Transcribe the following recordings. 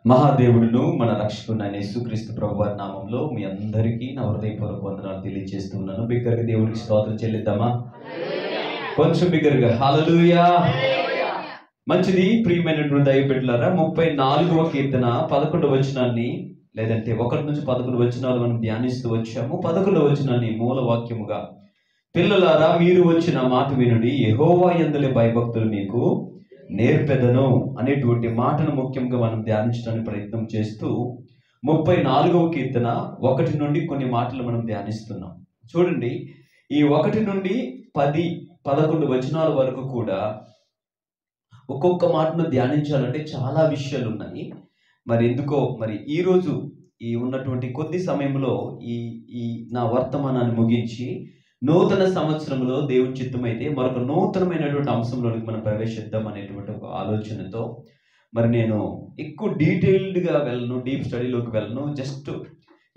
మహాదేవుడును మన రక్షకుడైన యేసుక్రీస్తు ప్రభువారి నామంలో మీ అందరికీ నా హృదయపూర్వక వందనాలు తెలియజేస్తున్నాను. బిగ్గరగా దేవుడికి స్తోత్రం చెల్లిద్దామా? కొంచెం బిగ్గరగా హల్లెలూయా. మంచిది. ప్రియమైనటువంటి దైవబిడ్డలారా, 34వ కీర్తన 11వ వచనాన్ని లేదంటే 1 నుంచి 11 వచనాలు మనం ధ్యానిస్తూ వచ్చాము. 11వ వచనాన్ని మూల వాక్యముగా, పిల్లలారా మీరు వచ్చిన మాట వినుడి, యెహోవా యందలి భయభక్తులు మీకు నేర్పెదను అనేటువంటి మాటను ముఖ్యంగా మనం ధ్యానించడానికి ప్రయత్నం చేస్తూ 34వ కీర్తన 1 నుండి కొన్ని మాటలు మనం ధ్యానిస్తున్నాం. చూడండి, ఈ 1 నుండి 10, 11 వచనాల వరకు కూడా ఒక్కొక్క మాటను ధ్యానించాలంటే చాలా విషయాలు ఉన్నాయి. మరి ఎందుకో ఈరోజు ఈ ఉన్నటువంటి కొద్ది సమయంలో ఈ నా వర్తమానాన్ని ముగించి నూతన సంవత్సరంలో దేవుని చిత్తమైతే మరొక నూతనమైనటువంటి అంశంలోకి మనం ప్రవేశిద్దాం అనేటువంటి ఒక ఆలోచనతో నేను ఎక్కువ డీటెయిల్డ్గా వెళ్ళను, డీప్ స్టడీలోకి వెళ్ళను. జస్ట్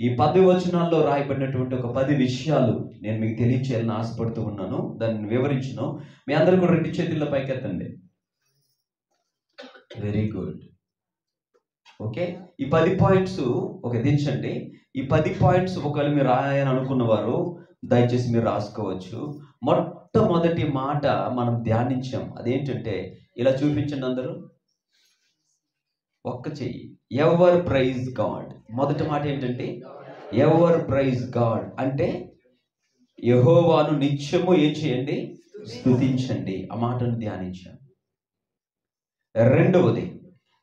ఈ 10 వచనాల్లో రాయబడినటువంటి ఒక 10 విషయాలు నేను మీకు తెలియచేయాలని ఆశపడుతూ ఉన్నాను. దాన్ని వివరించను. మీ అందరూ కూడా 2 చేతుల్లో పైకెత్తండి. Very good. ఓకే, ఈ 10 పాయింట్స్ దించండి. ఈ 10 పాయింట్స్ ఒకవేళ మీరు రాయాలని అనుకున్నవారు దయచేసి మీరు రాసుకోవచ్చు. మొట్టమొదటి మాట మనం ధ్యానించాం. అదేంటంటే, ఇలా చూపించండి అందరూ, ఒక్క చెయ్యి. Ever praise God. మొదటి మాట ఏంటంటే ఎవర్ ప్రైజ్ గాడ్ అంటే యెహోవాను నిత్యము ఏం చేయండి? స్తుతించండి. ఆ మాటను ధ్యానించాం. రెండవది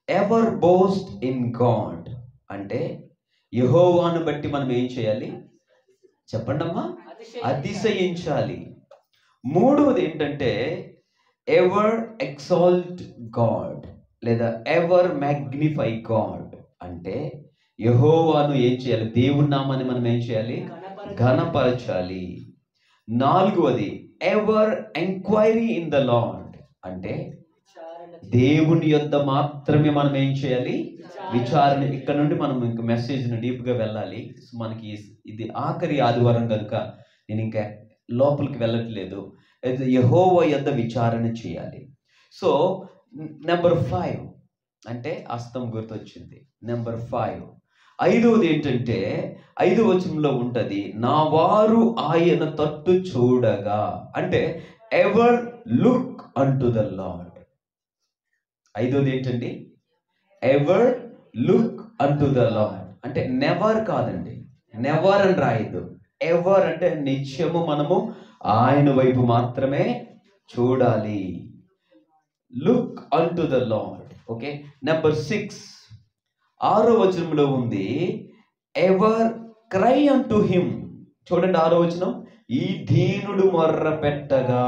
ఎవర్ బోస్ట్ ఇన్ గాడ్ అంటే యెహోవాను బట్టి మనం ఏం చేయాలి? చెప్పండి అమ్మా, అతిశయించాలి. మూడవది ఏంటంటే ఎవర్ ఎక్సాల్ట్ గాడ్ లేదా ఎవర్ మ్యాగ్నిఫై గాడ్ అంటే యెహోవాను ఏం చేయాలి? దేవుని నామాన్ని మనం ఏం చేయాలి? ఘనపరచాలి. నాలుగవది ever enquiry in the lord అంటే దేవుని యొద్ద మాత్రమే మనం ఏం చేయాలి? విచారణ. ఇక్కడ నుండి మనం ఇంకా మెసేజ్ని డీప్గా వెళ్ళాలి. మనకి ఇది ఆఖరి ఆదివారం కనుక నేను ఇంకా లోపలికి వెళ్ళట్లేదు. యెహోవా యొద్ద విచారణ చేయాలి. సో నెంబర్ 5 అంటే హస్తం గుర్తొచ్చింది. నెంబర్ 5. ఐదవది ఏంటంటే 5వ వచనంలో ఉంటుంది, నా వారు ఆయన తట్టు చూడగా అంటే ever look unto the lord. ఐదవది ఏంటండి? Ever look unto the lord అంటే నెవర్ కాదండి, నెవర్ అని రాయద్దు. ఎవర్ అంటే నిత్యము మనము ఆయన వైపు మాత్రమే చూడాలి. Look unto the lord. Okay. Number 6 6వ వచనంలో ఉంది ఎవర్ క్రై అంటు హిమ్. చూడండి 6వ వచనం, ఈ దీనుడు మొర్ర పెట్టగా.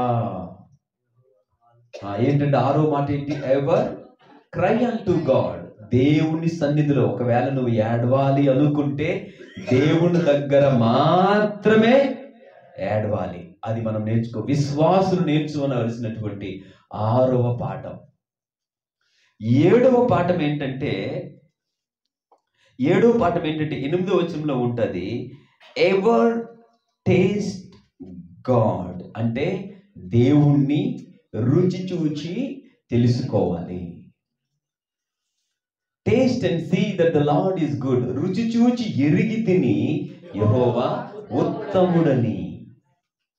ఏంటంటే 6వ మాట ఏంటి? ఎవర్ క్రై అంటు గాడ్. దేవుని సన్నిధిలో ఒకవేళ నువ్వు ఏడవాలి అనుకుంటే దేవుని దగ్గర మాత్రమే ఏడవాలి. అది మనం విశ్వాసులు నేర్చుకోవలసినటువంటి 6వ పాఠం. 7వ పాఠం ఏంటంటే 8వ వచనంలో ఉంటుంది ఎవర్ టేస్ట్ గాడ్ అంటే దేవుణ్ణి రుచి చూచి తెలుసుకోవాలి. Taste and see that the Lord is good. రుచి చూచి ఎరిగి తిని యెహోవా ఉత్తముడని.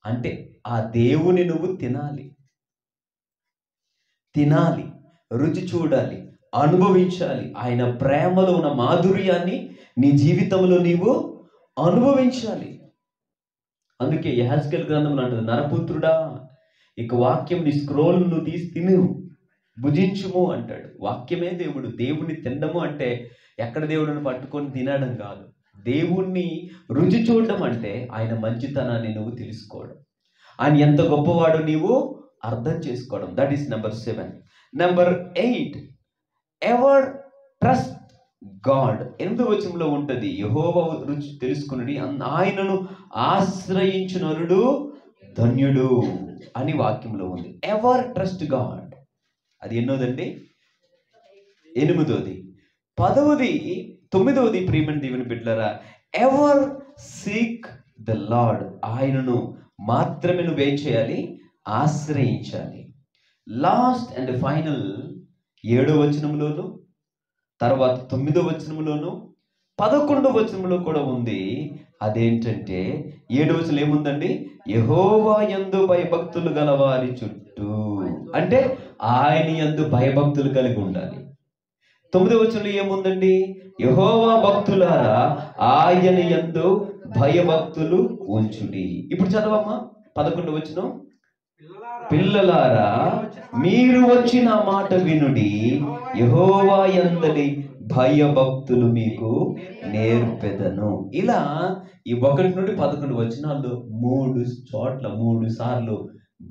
అంటే ఆ దేవుని నువ్వు తినాలి, రుచి చూడాలి, అనుభవించాలి. ఆయన ప్రేమలో ఉన్న మాధుర్యాన్ని నీ జీవితంలో నీవు అనుభవించాలి. అందుకే యెహెజ్కేలు గ్రంథంలో అంటుంది, నరపుత్రుడా ఇక వాక్యం నీ స్క్రోల్ నువ్వు తీసి తిను, భుజించుము అంటాడు. వాక్యమే దేవుడు. దేవుణ్ణి తినడము అంటే ఎక్కడ దేవుడిని పట్టుకొని తినడం కాదు. దేవుణ్ణి రుచి చూడడం అంటే ఆయన మంచితనాన్ని నువ్వు తెలుసుకోవడం, ఆయన ఎంత గొప్పవాడు నీవు అర్థం చేసుకోవడం. That is number 7. Number 8 ever trust God. 8వ వచనంలో ఉంటుంది యెహోవా రుచి తెలుసుకుని ఆయనను ఆశ్రయించునరుడు ధన్యుడు అని వాక్యంలో ఉంది. Ever trust God. అది ఎన్నోదండి? 8వది. 10వది 9వది ప్రియమైన దేవుని బిడ్డలారా, ఎవర్ సీక్ ద లార్డ్. ఆయనను మాత్రమే నువ్వేం చేయాలి? ఆశ్రయించాలి. లాస్ట్ అండ్ ఫైనల్ 7వ వచనంలోను తర్వాత 9వ వచనంలోను 11వ వచనంలో కూడా ఉంది. అదేంటంటే 7వ వచనం ఏముందండి? యెహోవా యందు భయభక్తులు గలవారి చుట్టూ, అంటే ఆయన యందు భయభక్తులు కలిగి ఉండాలి. 9వ వచనంలో ఏముందండి? యెహోవా భక్తులారా ఆయన యందు భయభక్తులు ఉంచుడి. ఇప్పుడు చదవమ్మా 11వ వచనం. పిల్లలారా మీరు వచ్చిన మాట వినుడి, యెహోవా యందలి భయభక్తులు మీకు నేర్పెదను. ఇలా ఈ 1 నుండి 11 వచనాల్లో 3 చోట్ల 3 సార్లు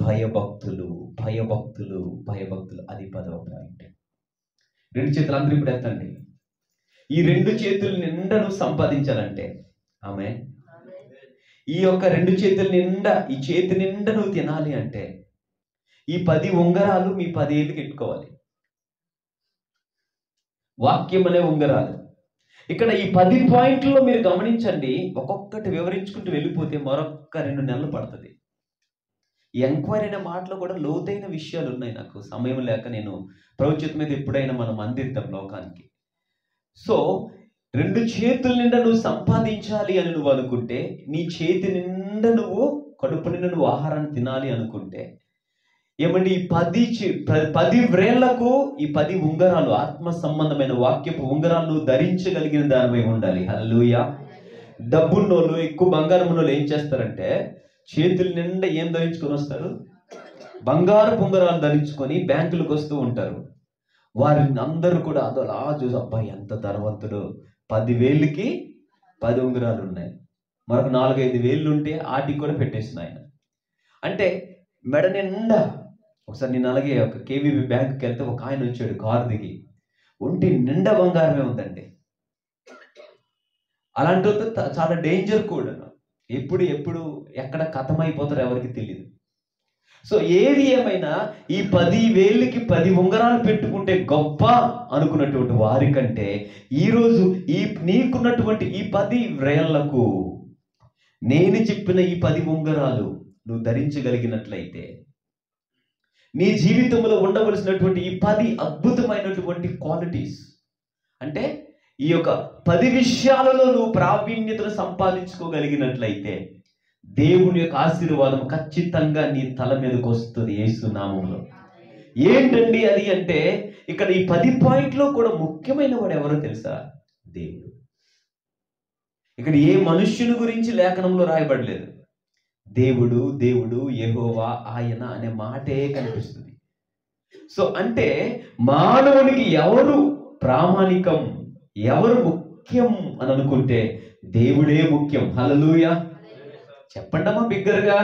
భయభక్తులు భయభక్తులు భయభక్తులు. అది 10వ పాయింట్. 2 చేతులు అందరూ ఇప్పుడు ఎత్తండి. ఈ 2 చేతుల నిండా నువ్వు సంపాదించాలంటే, ఆమె ఈ యొక్క 2 చేతుల నిండా, ఈ చేతి నిండా నువ్వు తినాలి అంటే ఈ 10 ఉంగరాలు మీ 10 ఏళ్ళకి ఎట్టుకోవాలి. వాక్యం అనే ఉంగరాలు. ఇక్కడ ఈ 10 పాయింట్లలో మీరు గమనించండి. ఒక్కొక్కటి వివరించుకుంటూ వెళ్ళిపోతే మరొక 2 నెలలు పడుతుంది. ఈ ఎంక్వైరీ అనే మాటలో కూడా లోతైన విషయాలు ఉన్నాయి. నాకు సమయం లేక నేను ప్రవచిత మీద ఎప్పుడైనా మనం అందిద్దాం లోకానికి. సో 2 చేతుల నిండా నువ్వు సంపాదించాలి అని నువ్వు అనుకుంటే, నీ చేతి నిండా నువ్వు కడుపు నిండా నువ్వు ఆహారాన్ని తినాలి అనుకుంటే, ఏమండి ఈ 10 వ్రేళ్లకు ఈ 10 ఉంగరాలు, ఆత్మ సంబంధమైన వాక్యపు ఉంగరాలు నువ్వు ధరించగలిగిన దానిపై ఉండాలి. హల్లెలూయా. డబ్బున్నోళ్ళు, ఎక్కువ బంగారం ఉన్నోళ్ళు ఏం చేస్తారంటే చేతుల నిండా ఏం ధరించుకొని వస్తారు? బంగారపు ఉంగరాలు ధరించుకొని బ్యాంకులకు వస్తూ ఉంటారు. వారిని అందరూ కూడా అదోలా చూసి, అబ్బాయి ఎంత ధనవంతుడు, 10,000కి 10 ఉంగరాలు ఉన్నాయి, మరొక 4-5 వేళ్ళు ఉంటే ఆటికి కూడా పెట్టేసిన ఆయన. అంటే మెడ నిండా. ఒకసారి నేను అలాగే ఒక కేవీబీ బ్యాంకుకి వెళ్తే ఒక ఆయన వచ్చాడు కారు దిగి, ఒంటి నిండా బంగారమే ఉందండి. అలాంటి చాలా డేంజర్ కూడా. ఎప్పుడు ఎక్కడ కథమైపోతారో ఎవరికి తెలియదు. సో ఏది ఏమైనా ఈ 10,000కి 10 ఉంగరాలు పెట్టుకుంటే గొప్ప అనుకున్నటువంటి వారికంటే ఈరోజు నీకున్నటువంటి ఈ 10 వ్రేళ్లకు నేను చెప్పిన ఈ 10 ఉంగరాలు నువ్వు ధరించగలిగినట్లయితే, నీ జీవితంలో ఉండవలసినటువంటి ఈ 10 అద్భుతమైనటువంటి క్వాలిటీస్, అంటే ఈ యొక్క 10 విషయాలలో నువ్వు ప్రావీణ్యతను సంపాదించుకోగలిగినట్లయితే దేవుని యొక్క ఆశీర్వాదం ఖచ్చితంగా నీ తల మీదకి వస్తుంది యేసు నామములో. ఏంటండి అది అంటే, ఇక్కడ ఈ 10 పాయింట్లో కూడా ముఖ్యమైన వాడు ఎవరో తెలుసా? దేవుడు. ఇక్కడ ఏ మనుష్యుని గురించి లేఖనంలో రాయబడలేదు. దేవుడు, దేవుడు, యెహోవా, ఆయన అనే మాటే కనిపిస్తుంది. సో అంటే మానవునికి ఎవరు ప్రామాణికం, ఎవరు ముఖ్యం అని అనుకుంటే దేవుడే ముఖ్యం. హల్లెలూయా. చెప్పండమ్మా బిగ్గరగా,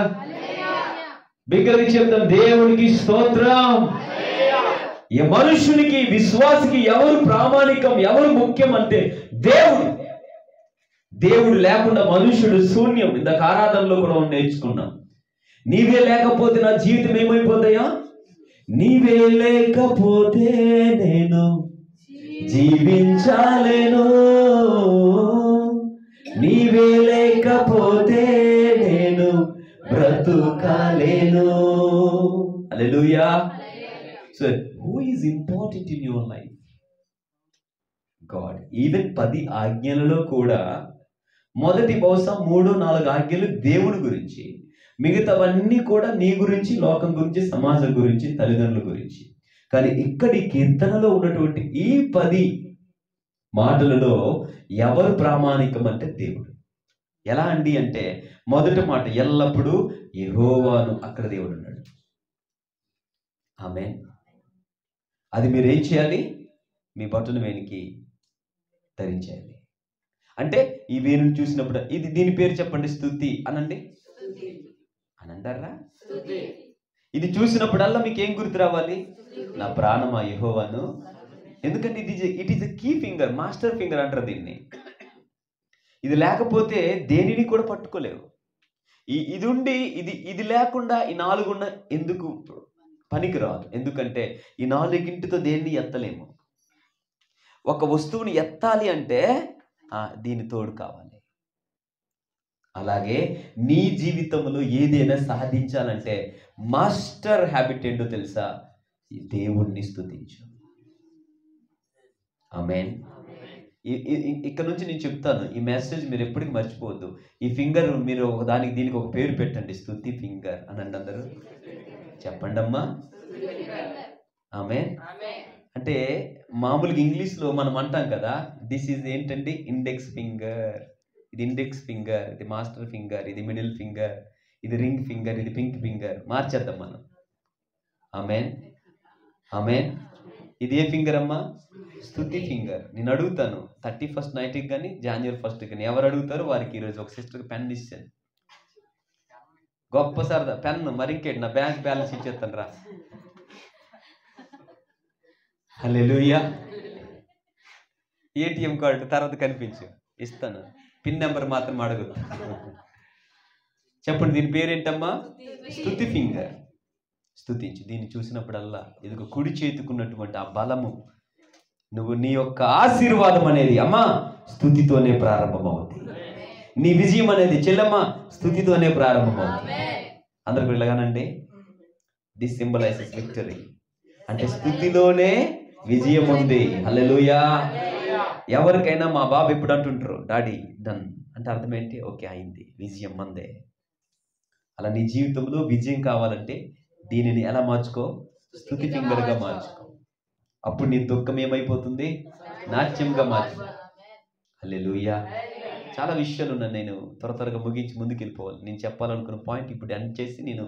బిగ్గరగా చెప్తాం. దేవునికి స్తోత్రం. ఈ మనుషునికి, విశ్వాసికి ఎవరు ప్రామాణికం, ఎవరు ముఖ్యం అంటే దేవుడు. దేవుడు లేకుండా మనుషుడు శూన్యం. ఇందాక ఆరాధనలో కూడా నేర్చుకున్నాం. నీవే లేకపోతే నా జీవితం ఏమైపోతాయా? నీవే లేకపోతే నేను జీవించాలేను, నీవే లేకపోతే నేను బ్రతుకాలేను. Hallelujah. So who is important in your life? God. Even 10 ఆజ్ఞలలో కూడా మొదటి బహుశా 3-4 ఆజ్ఞలు దేవుని గురించి, మిగతావన్నీ కూడా నీ గురించి, లోకం గురించి, సమాజం గురించి, తల్లిదండ్రుల గురించి. కానీ ఇక్కడి కీర్తనలో ఉన్నటువంటి ఈ 10 మాటలలో ఎవరు ప్రామాణికం అంటే దేవుడు. ఎలా అండి అంటే, మొదటి మాట ఎల్లప్పుడూ యెహోవాను, అక్కడ దేవుడు ఉన్నాడు. ఆమేన్. అది మీరేం చేయాలి? మీ బట్టను వేనికి ధరించేయాలి. అంటే ఈ వేణుని చూసినప్పుడు దీని పేరు చెప్పండి, స్తుతి అనండి అని అంటారా? ఇది చూసినప్పుడల్లా మీకు ఏం గుర్తు రావాలి? నా ప్రాణమా యెహోవాను. ఎందుకంటే it is a key finger, master finger అంటారు దీన్ని. ఇది లేకపోతే దేనిని కూడా పట్టుకోలేవు. ఇది ఉండి ఇది లేకుండా ఈ 4 ఉన్న ఎందుకు పనికి రాదు. ఎందుకంటే ఈ 4తో దేన్ని ఎత్తలేము. ఒక వస్తువుని ఎత్తాలి అంటే దీని తోడు కావాలి. అలాగే నీ జీవితంలో ఏదైనా సాధించాలంటే మాస్టర్ హ్యాబిట్ ఏంటో తెలుసా? దేవుణ్ణి స్తుతించు. ఆమేన్. ఇక్కడ నుంచి నేను చెప్తాను, ఈ మెసేజ్ మీరు ఎప్పటికీ మర్చిపోవద్దు. ఈ ఫింగర్ మీరు ఒక దానికి దీనికి ఒక పేరు పెట్టండి, స్తుతి ఫింగర్ అనండి అందరూ. చెప్పండి అమ్మా. ఆమేన్. అంటే మామూలుగా ఇంగ్లీష్లో మనం అంటాం కదా, దిస్ ఈజ్ ఏంటండి ఇండెక్స్ ఫింగర్, ఇది ఇండెక్స్ ఫింగర్, ఇది మాస్టర్ ఫింగర్, ఇది మిడిల్ ఫింగర్, ఇది రింగ్ ఫింగర్, ఇది పింక్ ఫింగర్. మార్చేద్దాం మనం. ఆమేన్. ఆమేన్. ఇది ఏ ఫింగర్ అమ్మా? స్తుతి ఫింగర్. నేను అడుగుతాను 31st నైట్కి కానీ January 1st కానీ ఎవరు అడుగుతారు వారికి ఈరోజు ఒక సిస్టర్కి పెన్ ఇచ్చాను. గొప్ప సరదా పెన్. మరి ఇంకేంటి, నా బ్యాంక్ బ్యాలెన్స్ ఇచ్చేస్తాను రా. హల్లెలూయా. ఏటీఎం కార్డు తర్వాత కనిపించు, ఇస్తాను. పిన్ నెంబర్ మాత్రం అడగదు. చెప్పండి, దీని పేరేంటమ్మా? స్తుతి ఫింగర్. స్తుతించు. దీన్ని చూసినప్పుడల్లా ఇదిగో కుడి చేతుకున్నటువంటి ఆ బలము, నువ్వు నీ యొక్క ఆశీర్వాదం అనేది అమ్మా స్తుతితోనే ప్రారంభమవుతుంది. నీ విజయం అనేది చెల్లెమ్మ స్తుతితోనే ప్రారంభమవుతుంది. అందరికి వెళ్ళగానండి. This symbolises victory. అంటే స్తుతిలోనే విజయం ఉంది. హల్లెలూయా. ఎవరికైనా మా బాబు ఎప్పుడు అంటుంటారు, డాడీ డన్ అంటే అర్థం ఏంటి? ఓకే అయింది, విజయం మందే. అలా నీ జీవితంలో విజయం కావాలంటే దీనిని ఎలా మార్చుకో? స్తుతి ఫింగర్గా మార్చుకో. అప్పుడు నీ దుఃఖం ఏమైపోతుంది? నాట్యంగా మార్చు. హల్లెలూయా. చాలా విషయాలు ఉన్నాయి, నేను త్వరగా ముగించి ముందుకు వెళ్ళిపోవాలి. నేను చెప్పాలనుకున్న పాయింట్ ఇప్పుడు ఎండ్ చేసి నేను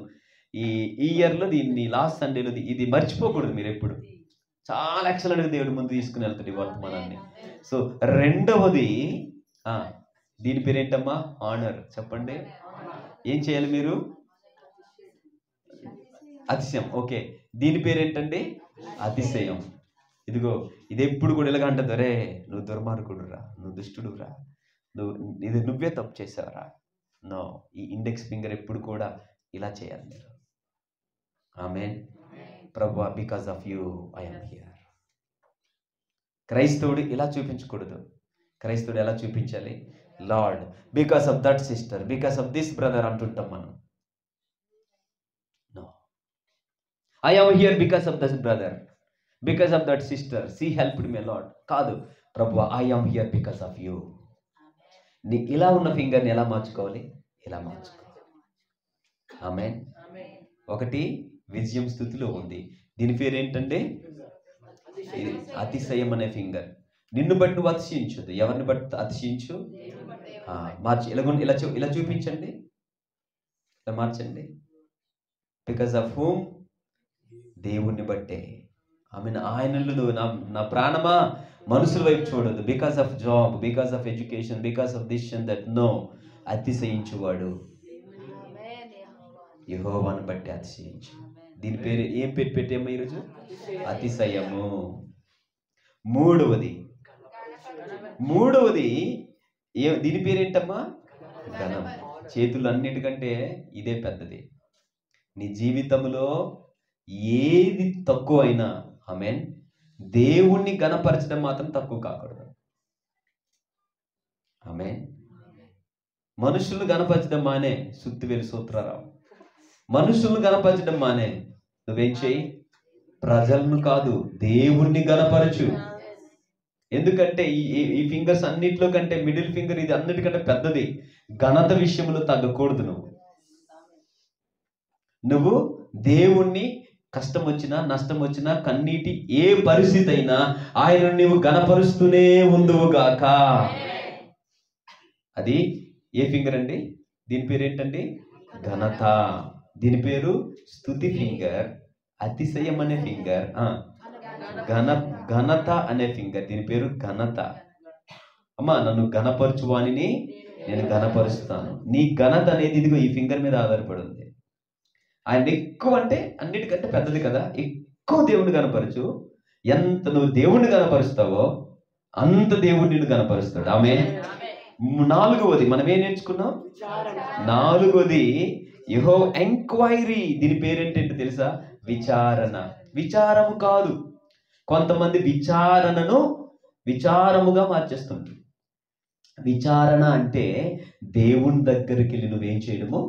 ఈ ఇయర్లో దీన్ని లాస్ట్ సండేలో ఇది మర్చిపోకూడదు మీరు ఎప్పుడు. చాలా ఎక్సలెంట్గా దేవుడి ముందు తీసుకుని వెళ్తాడు ఈ వర్తమానాన్ని. సో రెండవది దీని పేరేంటమ్మా? ఆనర్. చెప్పండి, ఏం చేయాలి మీరు? అతిశయం. ఓకే, దీని పేరేంటండి? అతిశయం. ఇదిగో ఇది ఎప్పుడు కూడా ఇలాగ అంటది, రే నువ్వు దుర్మార్గుడురా, నువ్వు దుష్టుడురా, నువ్వే తప్పు చేసావురా. నో, ఈ ఇండెక్స్ ఫింగర్ ఎప్పుడు కూడా ఇలా చేయాలి మీరు. ఆమేన్. ప్రభువా, because of you I am here. క్రైస్తవుడు ఇలా చూపించకూడదు. క్రైస్తవుడు ఎలా చూపించాలి? Lord, because of that sister, because of this brother అంటుంటాం మనం. No, I am here because of that brother, because of that sister, she helped me lord. కాదు, ప్రభువా I am here because of you. నీ ఇలా ఉన్న ఫింగర్ని ఎలా మార్చుకోవాలి? ఇలా మార్చుకోవాలి. ఆమేన్. ఒకటి విజయం స్థుతిలో ఉంది. దీని పేరు ఏంటంటే ఇది అతిశయం అనే ఫింగర్. నిన్ను బట్టి నువ్వు అతిశయించదు. ఎవరిని బట్టి అతిశయించు? మార్చి. ఇలా చూపించండి, ఇలా మార్చండి. బికాస్ ఆఫ్ హూమ్, దేవుణ్ణి బట్టే. ఆమెను ఆయనలో నువ్వు నా ప్రాణమా మనుషుల వైపు చూడదు. Because of job, because of education, because of this and that. No, అతిశయించువాడు యెహోవాను బట్టి అతిశయించు. దీని పేరు ఏం పేరు పెట్టామో ఈరోజు? అతిశయము. మూడవది దీని పేరేంటమ్మా? ఘనం. చేతులు అన్నిటికంటే ఇదే పెద్దది. నీ జీవితంలో ఏది తక్కువైనా ఆమేన్, దేవుణ్ణి ఘనపరచడం మాత్రం తక్కువ కాకూడదు. ఆమేన్. మనుషులు గణపరచడం మానే, సుత్తివేలు సూత్రారావు. మనుషులను గణపరచడం మానే, నువ్వేం చేయి? ప్రజలను కాదు, దేవుణ్ణి గణపరచు. ఎందుకంటే ఈ ఫింగర్స్ అన్నిట్లో కంటే మిడిల్ ఫింగర్ ఇది అన్నిటికంటే పెద్దది. ఘనత విషయంలో తగ్గకూడదు. నువ్వు దేవుణ్ణి కష్టం వచ్చినా నష్టం వచ్చినా కన్నీటి ఏ పరిస్థితి అయినా ఆయన నువ్వు గణపరుస్తూనే ఉందువుగాక. అది ఏ ఫింగర్ అండి? దీని పేరు ఏంటండి? ఘనత. దీని పేరు స్తుతి ఫింగర్. అతిశయం అనే ఫింగర్. ఘనత అనే ఫింగర్. దీని పేరు ఘనత. అమ్మా, నన్ను ఘనపరచువానిని నేను ఘనపరుస్తాను. నీ ఘనత అనేది ఇదిగో ఈ ఫింగర్ మీద ఆధారపడి ఉంది. ఆయన ఎక్కువ అంటే అన్నిటికంటే పెద్దది కదా, ఎక్కువ దేవుణ్ణి కనపరచు. ఎంత నువ్వు దేవుణ్ణి కనపరుస్తావో అంత దేవుడు నిన్ను కనపరుస్తాడు. ఆమేన్. నాలుగవది మనం ఏం నేర్చుకున్నాం? నాలుగవది యెహోవా ఎంక్వైరీ. దీని పేరేంటంటే తెలుసా? విచారణ. విచారము కాదు, కొంతమంది విచారణను విచారముగా మార్చేస్తుంటారు. విచారణ అంటే దేవుని దగ్గరికి వెళ్ళి నువ్వేం చేయడము?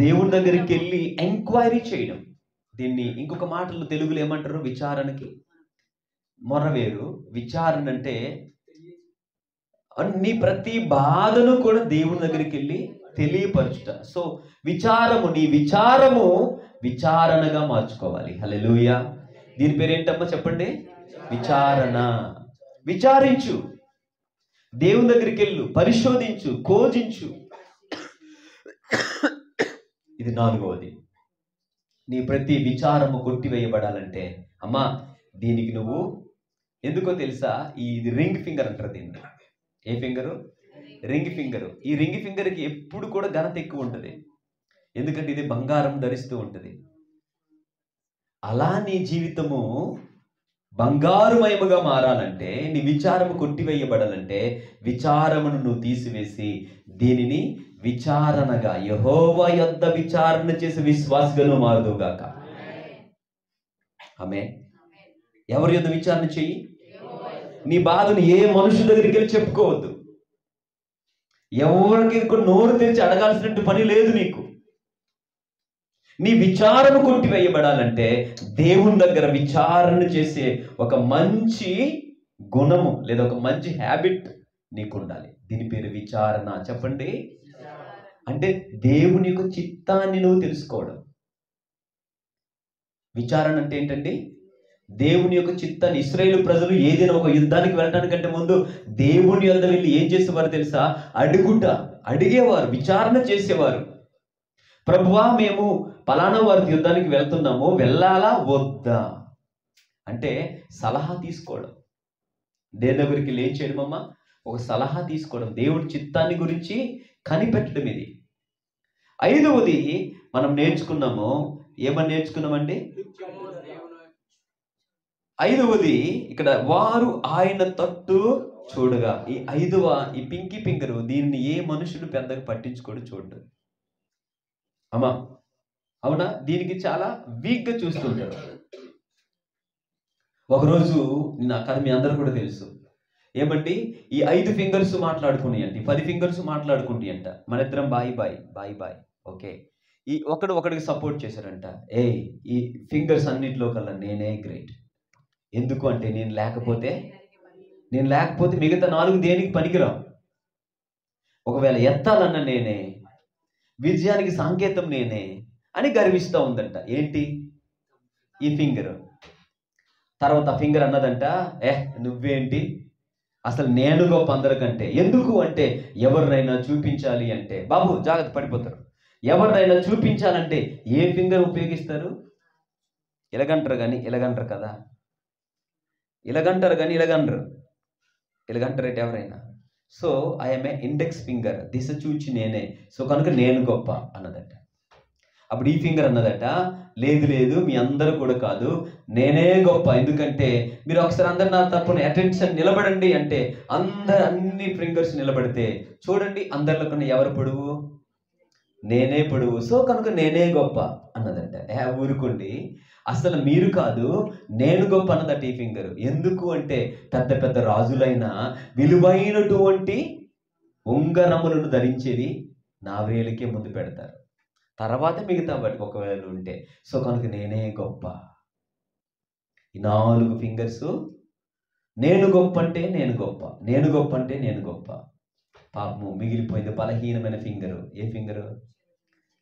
దేవుని దగ్గరికి వెళ్ళి ఎంక్వైరీ చేయడం. దీన్ని ఇంకొక మాటలో తెలుగులో ఏమంటారు? విచారణకి మొర వేరు. విచారణ అంటే నీ ప్రతి బాధను కూడా దేవుని దగ్గరికి వెళ్ళి తెలియపరచుట. సో విచారము, నీ విచారము విచారణగా మార్చుకోవాలి. హల్లెలూయా. దీని పేరేంటమ్మా చెప్పండి? విచారణ. విచారించు, దేవుని దగ్గరికి వెళ్ళు, పరిశోధించు, కోజించు. ఇది 4వది. నీ ప్రతి విచారము కొట్టివేయబడాలంటే అమ్మా దీనికి నువ్వు ఎందుకో తెలుసా? ఇది రింగ్ ఫింగర్ అంటారు దీన్ని. ఏ ఫింగరు? Ring finger. ఈ రింగ్ ఫింగర్కి ఎప్పుడు కూడా ఘనత ఎక్కువ ఉంటుంది, ఎందుకంటే ఇది బంగారం ధరిస్తూ ఉంటుంది. అలా నీ జీవితము బంగారుమయముగా మారాలంటే, నీ విచారము కొట్టివేయబడాలంటే విచారమును నువ్వు తీసివేసి దీనిని విచారణగా, యెహోవా యొద్ద విచారణ చేసి విశ్వాసగా మారుదుగాక. ఆమేన్. ఎవరి యొద్ద విచారణ చెయ్యి? నీ బాధను ఏ మనుషుల దగ్గరికి వెళ్ళి చెప్పుకోవద్దు. ఎవరికి కూడా నోరు తెరిచి అడగాల్సినట్టు పని లేదు నీకు. నీ విచారణ కొట్టివేయబడాలంటే దేవుని దగ్గర విచారణ చేసే ఒక మంచి గుణము లేదా ఒక మంచి హ్యాబిట్ నీకు ఉండాలి. దీని పేరు విచారణ. చెప్పండి. అంటే దేవుని యొక్క చిత్తాన్ని నువ్వు తెలుసుకోవడం. విచారణ అంటే ఏంటండి? దేవుని యొక్క చిత్తాన్ని. ఇశ్రాయేలు ప్రజలు ఏదైనా ఒక యుద్ధానికి వెళ్ళడానికంటే ముందు దేవుని యొద్ద వెళ్ళి ఏం చేసేవారు తెలుసా? అడిగేవారు, విచారణ చేసేవారు. ప్రభువా మేము పలానా వారి యుద్ధానికి వెళ్తున్నాము, వెళ్ళాలా వద్దా అంటే సలహా తీసుకోవడం. దేవుని దగ్గరికి వెళ్ళి ఏం చేయడం అమ్మా? ఒక సలహా తీసుకోవడం, దేవుడి చిత్తాన్ని గురించి కనిపెట్టడం. ఇది 5వది మనం నేర్చుకున్నాము. ఏమని నేర్చుకున్నామండి? 5వది ఇక్కడ వారు ఆయన తట్టు చూడగా. ఈ 5వ ఈ పింకీ ఫింగరు, దీన్ని ఏ మనుషులు పెద్దగా పట్టించుకోడు, చూడు అమ్మా. అవునా? దీనికి చాలా వీక్గా చూస్తుంటారు. ఒకరోజు నా కథ మీ అందరూ కూడా తెలుసు. ఏమండి, ఈ 5 ఫింగర్స్ మాట్లాడుకున్నాయండి, 10 ఫింగర్స్ మాట్లాడుకుంటాయంట. మన ఇద్దరం boy boy boy boy. Okay, ఈ ఒకడికి సపోర్ట్ చేశారంట. ఈ ఫింగర్స్ అన్నింటిలో కల్లా నేనే గ్రేట్. ఎందుకు అంటే నేను లేకపోతే మిగతా 4 దేనికి పనికిరావు. ఒకవేళ ఎత్తాలన్న నేనే, విజయానికి సంకేతం నేనే అని గర్విస్తూ ఉందంట. ఏంటి? ఈ ఫింగర్. తర్వాత ఫింగర్ అన్నదంట, నువ్వేంటి, అసలు నేను గొప్ప అందరికంటే. ఎందుకు అంటే ఎవరినైనా చూపించాలి అంటే, బాబు జాగ్రత్త పడిపోతారు. ఎవరినైనా చూపించాలంటే ఏ ఫింగర్ ఉపయోగిస్తారు? ఇలాగంటారు కానీ ఇలాగంటారు కదా, ఇలాగంటారు కానీ ఇలాగంటారు ఎవరైనా. So I'm a index finger, దిశ చూచి నేనే, సో కనుక నేను గొప్ప అన్నదట. అప్పుడు ఈ ఫింగర్ అన్నదట, లేదు మీ అందరూ కూడా కాదు, నేనే గొప్ప. ఎందుకంటే మీరు ఒకసారి అందరు నా తరపున అటెన్షన్ నిలబడండి అంటే అన్ని ఫింగర్స్ నిలబడితే చూడండి అందరిలో కన్నా ఎవరు పొడువు? నేనే పొడువు, సో కనుక నేనే గొప్ప అన్నదట. ఊరుకోండి, అసలు మీరు కాదు, నేను గొప్ప అన్నదట ఈ ఫింగర్. ఎందుకు అంటే పెద్ద పెద్ద రాజులైన విలువైనటువంటి ఉంగరములను ధరించేది నా వేలికే ముందు పెడతారు, తర్వాత మిగతా వాటికి ఒకవేళ ఉంటే. సో కనుక నేనే గొప్ప. ఈ 4 ఫింగర్స్ నేను గొప్ప అంటే నేను గొప్ప, నేను గొప్ప అంటే నేను గొప్ప. పాపము మిగిలిపోయింది బలహీనమైన ఫింగరు. ఏ ఫింగరు?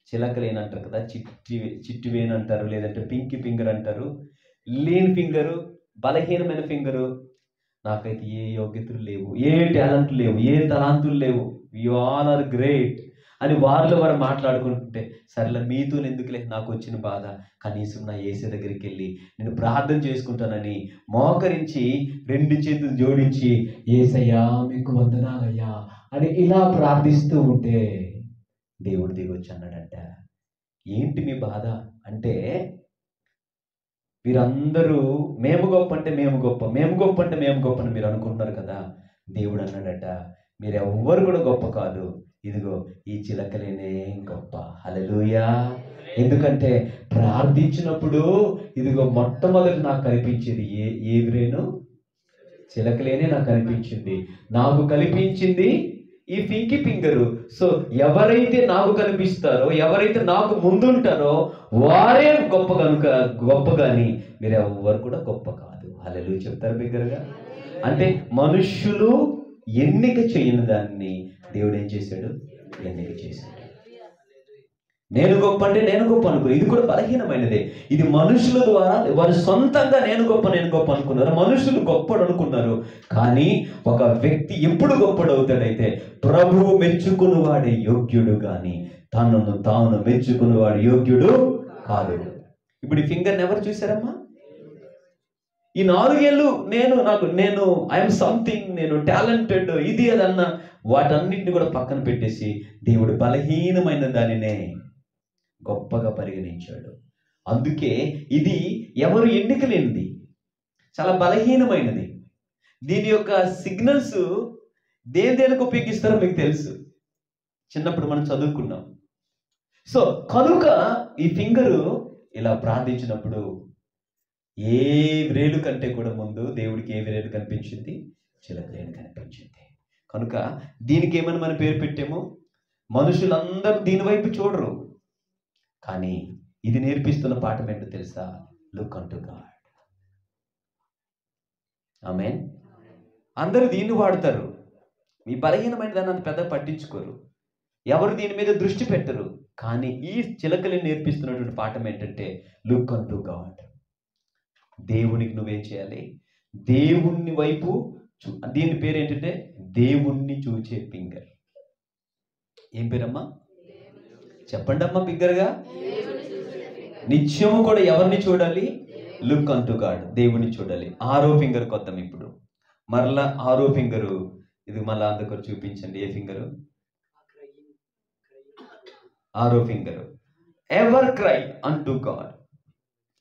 చిలకలేని అంటారు కదా, చిట్టివేని అంటారు, లేదంటే పింకీ ఫింగర్ అంటారు. లీన్ ఫింగరు, బలహీనమైన ఫింగరు. నాకైతే ఏ యోగ్యతలు లేవు, ఏ టాలెంట్లు లేవు, ఏ తలాంతులు లేవు, యు ఆల్ ఆర్ గ్రేట్ అని వారు మాట్లాడుకుంటుంటే, సరేలే మీతో ఎందుకులే, నాకు వచ్చిన బాధ కనీసం నా యేసే దగ్గరికి వెళ్ళి నేను ప్రార్థన చేసుకుంటానని మోకరించి 2 చేతులు జోడించి యేసయ్యా మీకు వందనాలయ్యా అని ఇలా ప్రార్థిస్తూ ఉంటే దేవుడు దిగొచ్చి అన్నాడంట, ఏంటి మీ బాధ అంటే, మీరందరూ మేము గొప్ప అంటే మేము గొప్ప, మేము గొప్ప అంటే మేము గొప్ప అని మీరు అనుకుంటున్నారు కదా. దేవుడు అన్నాడట, మీరెవ్వరు కూడా గొప్ప కాదు, ఇదిగో ఈ చిలకలేనే గొప్ప. హల్లెలూయా. ఎందుకంటే ప్రార్థించినప్పుడు ఇదిగో మొట్టమొదటి నాకు కనిపించేది ఏ బ్రెయిన్? చిలకలేనే నాకు కనిపించింది. నాకు కనిపించింది ఈ పింకి ఫింగరు. సో ఎవరైతే నాకు కనిపిస్తారో, ఎవరైతే నాకు ముందుంటారో వారే గొప్ప కనుక గొప్ప, కానీ మీరు ఎవరు కూడా గొప్ప కాదు. హల్లెలూయా చెప్తారు బిగ్గరగా. అంటే మనుష్యులు ఎన్నిక చేయని దాన్ని దేవుడు ఏం చేశాడు? ఎన్నిక చేశాడు. నేను గొప్ప అంటే నేను గొప్ప అనుకో, ఇది కూడా బలహీనమైనదే. ఇది మనుషుల ద్వారా వారు సొంతంగా నేను గొప్ప అనుకున్నారు, మనుషులు గొప్పడు అనుకున్నారు. కానీ ఒక వ్యక్తి ఎప్పుడు గొప్పడు అవుతాడైతే ప్రభువు మెచ్చుకునివాడే యోగ్యుడు, కానీ తనను తాను మెచ్చుకునివాడు యోగ్యుడు కాదు. ఇప్పుడు ఈ ఫింగర్ని ఎవరు చూశారమ్మా? ఈ 4 ఏళ్ళు నేను ఐఎమ్ సంథింగ్, నేను టాలెంటెడ్, ఇది అదన్న వాటన్నిటిని కూడా పక్కన పెట్టేసి దేవుడు బలహీనమైన దానినే గొప్పగా పరిగణించాడు. అందుకే ఇది ఎవరు ఎన్నిక లేనిది, చాలా బలహీనమైనది. దీని యొక్క సిగ్నల్స్ దేనికి ఉపయోగిస్తారో మీకు తెలుసు, చిన్నప్పుడు మనం చదువుకున్నాం. సో కనుక ఈ ఫింగరు ఇలా ప్రార్థించినప్పుడు ఏ వ్రేలు కంటే కూడా ముందు దేవుడికి ఏ వ్రేలు కనిపించింది? చిలకలేని కనిపించింది. కనుక దీనికి ఏమని మనం పేరు పెట్టాము? మనుషులందరూ దీని వైపు చూడరు, కానీ ఇది నేర్పిస్తున్న పాఠం ఏంటో తెలుసా? లుక్ అంటు గాడ్. ఆమేన్. అందరూ దీన్ని వాడతారు, మీ బలహీనమైన దాన్ని అంత పెద్ద పట్టించుకోరు, ఎవరు దీని మీద దృష్టి పెట్టరు. కానీ ఈ చిలకలు నేర్పిస్తున్నటువంటి పాఠం ఏంటంటే లుక్ అంటు గాడ్. దేవునికి నువ్వేం చేయాలి? దేవుణ్ణి వైపు దీని పేరు ఏంటంటే దేవుణ్ణి చూచే ఫింగర్. ఏం పేరమ్మా? చెప్పండి అమ్మా బిగ్గరగా. నిత్యము కూడా ఎవరిని చూడాలి? లుక్ అంటు గాడ్, దేవుణ్ణి చూడాలి. 6వ ఫింగర్ కొద్దాం ఇప్పుడు. మరలా 6వ ఫింగరు, ఇది మళ్ళా అందరు చూపించండి. ఏ ఫింగరు? 6వ ఫింగరు. ఎవర్ క్రై అంటు గాడ్.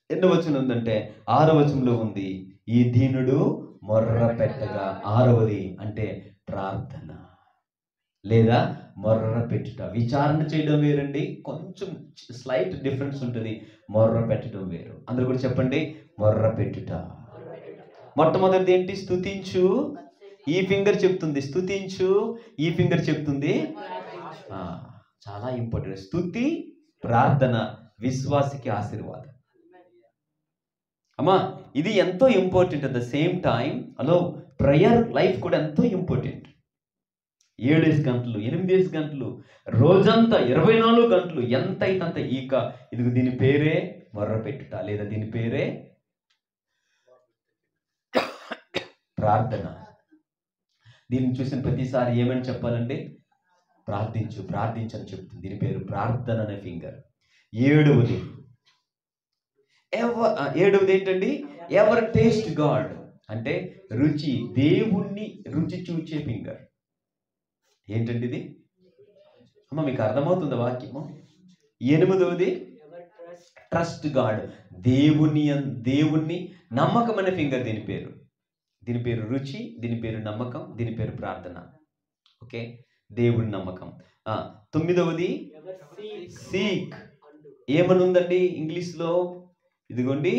ఎన్నో వచనం ఉందంటే 6వ వచనంలో ఉంది, ఈ దీనుడు మొర్ర పెట్టగా. 6వది అంటే ప్రార్థన లేదా మొర్ర పెట్టుట. విచారణ చేయడం వేరండి, కొంచెం స్లైట్ డిఫరెన్స్ ఉంటుంది. మొర్ర పెట్టడం వేరు. అందరూ కూడా చెప్పండి, మొర్ర పెట్టుట. మొట్టమొదటిది ఏంటి? స్తుతించు. ఈ ఫింగర్ చెప్తుంది స్తుతించు, ఈ ఫింగర్ చెప్తుంది చాలా ఇంపార్టెంట్. స్తుతి, ప్రార్థన విశ్వాసికి ఆశీర్వాదం. అమ్మా ఇది ఎంతో important. At the same time hello prayer life కూడా ఎంతో ఇంపార్టెంట్. 7 గంటలు 8 గంటలు రోజంతా 24 గంటలు ఎంత అయితే అంత ఇదిగో దీని పేరే మొర్ర పెట్టుట, లేదా దీని పేరే ప్రార్థన. దీన్ని చూసిన ప్రతిసారి ఏమని చెప్పాలండి? ప్రార్థించని చెప్తుంది. దీని పేరు ప్రార్థన అనే ఫింగర్. 7వది ఏంటండి? ఎవర్ టేస్ట్ గాడ్ అంటే రుచి, దేవుణ్ణి రుచి చూచే ఫింగర్. ఏంటండి ఇది? అమ్మ మీకు అర్థమవుతుందా వాక్యము? 8వది ట్రస్ట్ గాడ్, దేవుణ్ణి నమ్మకం అనే ఫింగర్. దీని పేరు రుచి, దీని పేరు నమ్మకం, దీని పేరు ప్రార్థన. ఓకే, దేవుని నమ్మకం. 9వది సీక్. ఏమని ఉందండి ఇంగ్లీష్లో? ఇదిగోండి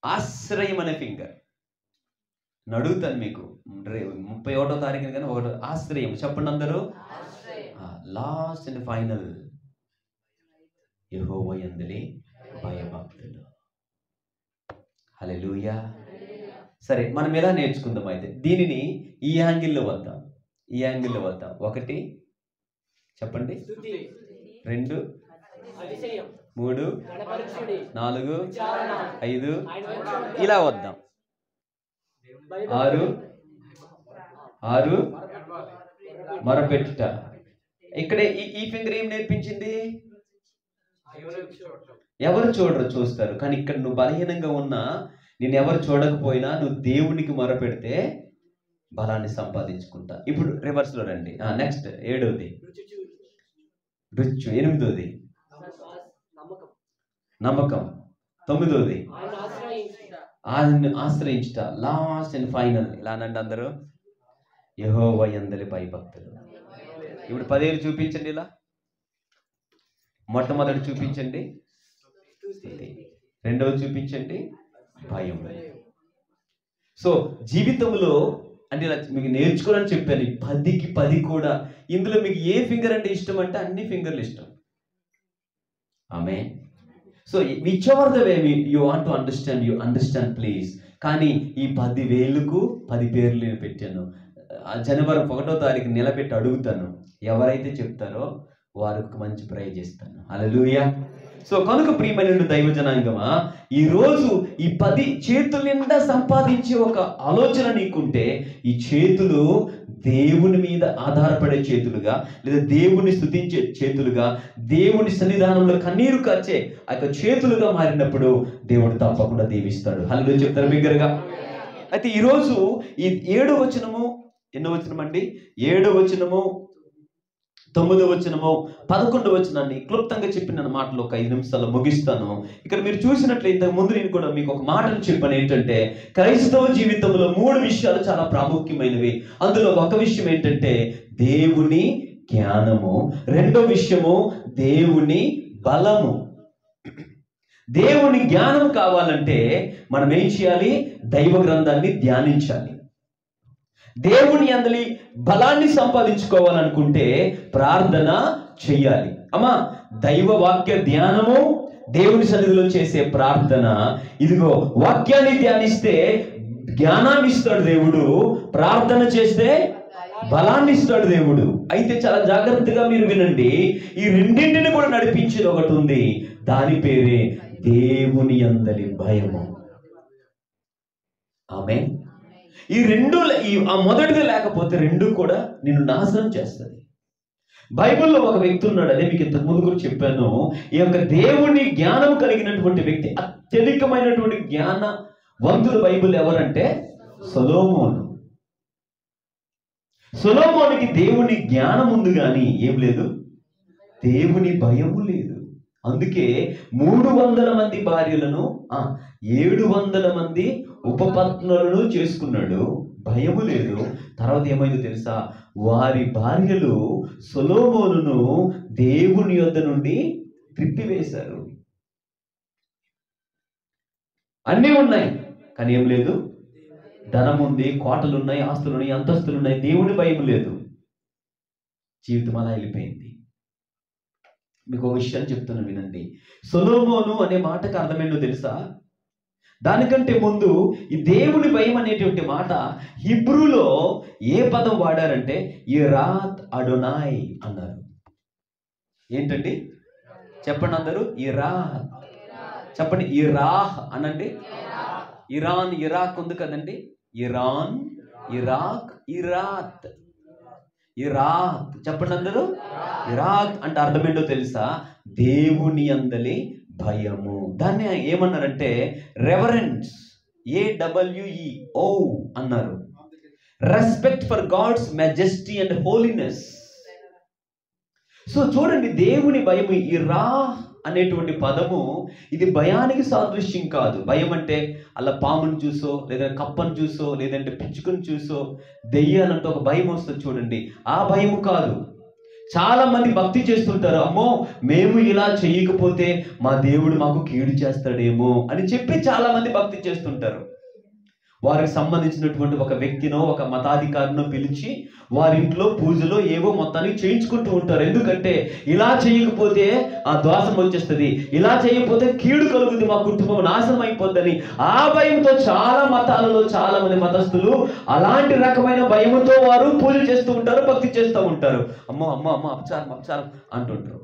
ఆశ్రయం అనే ఫింగర్. అడుగుతాను మీకు 31వ తారీఖున కానీ ఒకటి ఆశ్రయం చెప్పండి అందరూ. లాస్ట్ అండ్ ఫైనల్ యెహోవా యందలి భయభక్తులు. హల్లెలూయా. సరే మనం ఎలా నేర్చుకుందాం అయితే? దీనిని ఈ యాంగిల్లో వద్దాం. 1 చెప్పండి, 2 3 4 5 ఇలా వద్దాం. 6 మొరపెట్టుట. ఇక్కడ ఈ ఫింగర్ ఏం నేర్పించింది? ఎవరు చూడరు, చూస్తారు. కానీ ఇక్కడ నువ్వు బలహీనంగా ఉన్నా, నేను ఎవరు చూడకపోయినా నువ్వు దేవునికి మొరపెడితే బలాన్ని సంపాదించుకుంటా. ఇప్పుడు రివర్స్ లో రండి. నెక్స్ట్ 7వది రుచి, 8వది నమ్మకం, 9వది ఆయన ఆశ్రయించుట, లాస్ట్ అండ్ ఫైనల్ ఇలా అనండి అందరూ యెహోవా యందలి భయభక్తులు. ఇప్పుడు 10 చూపించండి. ఇలా మొట్టమొదటి చూపించండి, 2వది చూపించండి, భయం. సో జీవితంలో అంటే ఇలా మీకు నేర్చుకోవాలని చెప్పాను. 10కి 10 కూడా. ఇందులో మీకు ఏ ఫింగర్ అంటే ఇష్టం అంటే అన్ని ఫింగర్లు ఇష్టం. ఆమె. So which ever the way you want to understand, you understand please. కానీ ఈ 10 వేలుకు 10 పేర్లు నేను పెట్టాను. జనవరి 1వ తారీఖు నిలబెట్టి అడుగుతాను. ఎవరైతే చెప్తారో వారికి మంచి ప్రైజ్ ఇస్తాను. హల్లెలూయా. సో కనుక ప్రియమైన దైవ జనాంగమా, ఈరోజు ఈ 10 చేతుల నిండా సంపాదించే ఒక ఆలోచన నీకుంటే, ఈ చేతులు దేవుని మీద ఆధారపడే చేతులుగా, లేదా దేవుని స్తుతించే చేతులుగా, దేవుని సన్నిధానంలో కన్నీరు కార్చే ఆ యొక్క చేతులుగా మారినప్పుడు దేవుడు తప్పకుండా దీవిస్తాడు. హల్లెలూయా చెప్తారు బిగ్గరగా. అయితే ఈరోజు ఈ 7వ వచనము, ఎన్నో వచనం అండి? 7వ వచనము, 9వ వచనము, 11వ వచనాన్ని క్లుప్తంగా చెప్పిన మాటలు ఒక 5 నిమిషాల్లో ముగిస్తాను. ఇక్కడ మీరు చూసినట్లయితే ముందు నేను కూడా మీకు ఒక మాటను చెప్పాను. ఏంటంటే క్రైస్తవ జీవితంలో 3 విషయాలు చాలా ప్రాముఖ్యమైనవి. అందులో ఒక విషయం ఏంటంటే దేవుని జ్ఞానము, రెండో విషయము దేవుని బలము. దేవుని జ్ఞానం కావాలంటే మనం ఏం చేయాలి? దైవ గ్రంథాన్ని ధ్యానించాలి. దేవుని అందలి బలాన్ని సంపాదించుకోవాలనుకుంటే ప్రార్థన చెయ్యాలి. అమ్మా, దైవ వాక్య ధ్యానము, దేవుని సన్నిధిలో చేసే ప్రార్థన. ఇదిగో వాక్యాన్ని ధ్యానిస్తే జ్ఞానాన్ని ఇస్తాడు దేవుడు, ప్రార్థన చేస్తే బలాన్ని ఇస్తాడు దేవుడు. అయితే చాలా జాగ్రత్తగా మీరు వినండి. ఈ రెండింటిని కూడా నడిపించేది ఒకటి ఉంది. దాని పేరే దేవుని అందలి భయము. ఆమేన్. ఈ రెండు, ఆ మొదటిది లేకపోతే రెండు కూడా నిన్ను నాశనం చేస్తుంది. బైబిల్లో ఒక వ్యక్తి ఉన్నాడు, అదే మీకు ఇంతకు ముందు కూడా చెప్పాను. ఈ యొక్క దేవుని జ్ఞానం కలిగినటువంటి వ్యక్తి, అత్యధికమైనటువంటి జ్ఞానవంతుడు బైబిల్ ఎవరంటే సొలొమోను. సొలొమోనుకి దేవుని జ్ఞానం ఉంది కానీ ఏం లేదు, దేవుని భయము లేదు. అందుకే 300 మంది భార్యలను, 700 మంది ఉపపత్నులను చేసుకున్నాడు. భయము లేదు. తర్వాత ఏమైందో తెలుసా? వారి భార్యలు సొలొమోనును దేవుని యొద్ద నుండి త్రిప్పివేశారు. అన్నీ ఉన్నాయి కానీ ఏం లేదు, ధనం ఉంది, కోటలు ఉన్నాయి, ఆస్తులు ఉన్నాయి, అంతస్తులు ఉన్నాయి, దేవుని భయం లేదు. జీవితం అలా వెళ్ళిపోయింది. మీకు ఒక విషయం చెప్తున్నాను వినండి. సొలొమోను అనే మాటకు అర్థమేంటో తెలుసా? దానికంటే ముందు ఈ దేవుని భయం అనేటువంటి మాట హిబ్రూలో ఏ పదం వాడారంటే ఇరాత్ అడోనాయ్ అన్నారు. ఏంటండి చెప్పండి అందరూ? ఇరాత్. చెప్పండి, ఇరాహ్ అనండి. ఇరాన్, ఇరాక్ ఉంది కదండి. ఇరాన్, ఇరాక్, ఇరాత్, ఇరాత్. చెప్పండి అందరూ. ఇరాత్ అంటే అర్థం ఏంటో తెలుసా? దేవుని అందలి భయము. దాన్ని ఏమన్నారంటే రెవరెన్స్, AWEO అన్నారు. Respect for God's majesty and holiness. So చూడండి, దేవుని భయము, ఈ రా అనేటువంటి పదము, ఇది భయానికి సాదృశ్యం కాదు. భయం అంటే అలా పామును చూసో, లేదంటే కప్పను చూసో, లేదంటే పిచ్చుకను చూసో, దెయ్యాలంటే ఒక భయం వస్తుంది చూడండి, ఆ భయము కాదు. చాలా మంది భక్తి చేస్తుంటారు, అమ్మో మేము ఇలా చేయకపోతే మా దేవుడు మాకు కీడు చేస్తాడేమో అని చెప్పి చాలా మంది భక్తి చేస్తుంటారు. వారికి సంబంధించినటువంటి ఒక వ్యక్తినో ఒక మతాధికారినో పిలిచి వారింట్లో పూజలో ఏవో మొత్తానికి చేయించుకుంటూ ఉంటారు. ఎందుకంటే ఇలా చేయకపోతే ఆ దోషం వచ్చేస్తుంది, ఇలా చేయకపోతే కీడు కలుగుతుంది, మా కుటుంబం నాశనం అయిపోద్దని. ఆ భయంతో చాలా మతాలలో చాలా మంది మతస్థులు అలాంటి రకమైన భయంతో వారు పూజ చేస్తూ ఉంటారు, భక్తి చేస్తూ ఉంటారు. అమ్మో అమ్మ అమ్మ అపచారం అపచారం అంటుంటారు.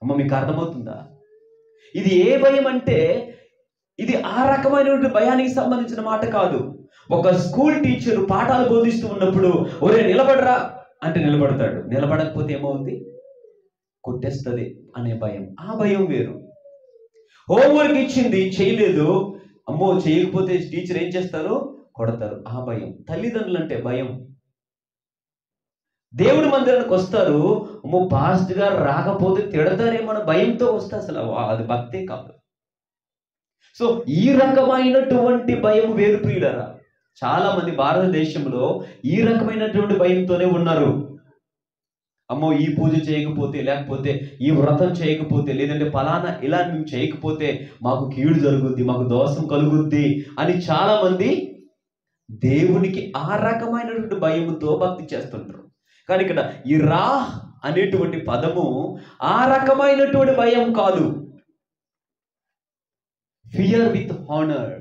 అమ్మ మీకు అర్థమవుతుందా? ఇది ఏ భయం అంటే ఇది ఆ రకమైనటువంటి భయానికి సంబంధించిన మాట కాదు. ఒక స్కూల్ టీచర్ పాఠాలు బోధిస్తూ ఉన్నప్పుడు ఒరే నిలబడరా అంటే నిలబడతాడు, నిలబడకపోతే ఏమవుతుంది, కొట్టేస్తుంది అనే భయం. ఆ భయం వేరు. హోంవర్క్ ఇచ్చింది చేయలేదు, అమ్మో చేయకపోతే టీచర్ ఏం చేస్తారు, కొడతారు, ఆ భయం. తల్లిదండ్రులు అంటే భయం. దేవుడి మందిరానికి వస్తారు, అమ్మో పాస్ట్ గా రాకపోతే తిడతారేమో అన్న భయంతో వస్తే అసలు అది భక్తే కాదు. సో ఈ రకమైనటువంటి భయం వేరు ప్రియులారా. చాలా మంది భారతదేశంలో ఈ రకమైనటువంటి భయంతోనే ఉన్నారు. అమ్మో ఈ పూజ చేయకపోతే, లేకపోతే ఈ వ్రతం చేయకపోతే, లేదంటే ఫలానా ఇలా మేము చేయకపోతే మాకు కీడు జరుగుద్ది, మాకు దోషం కలుగుద్ది అని చాలా మంది దేవునికి ఆ రకమైనటువంటి భయముతో భక్తి చేస్తుంటారు. కానీ ఇక్కడ ఇరా అనేటువంటి పదము ఆ రకమైనటువంటి భయం కాదు. ఫియర్ విత్ హానర్,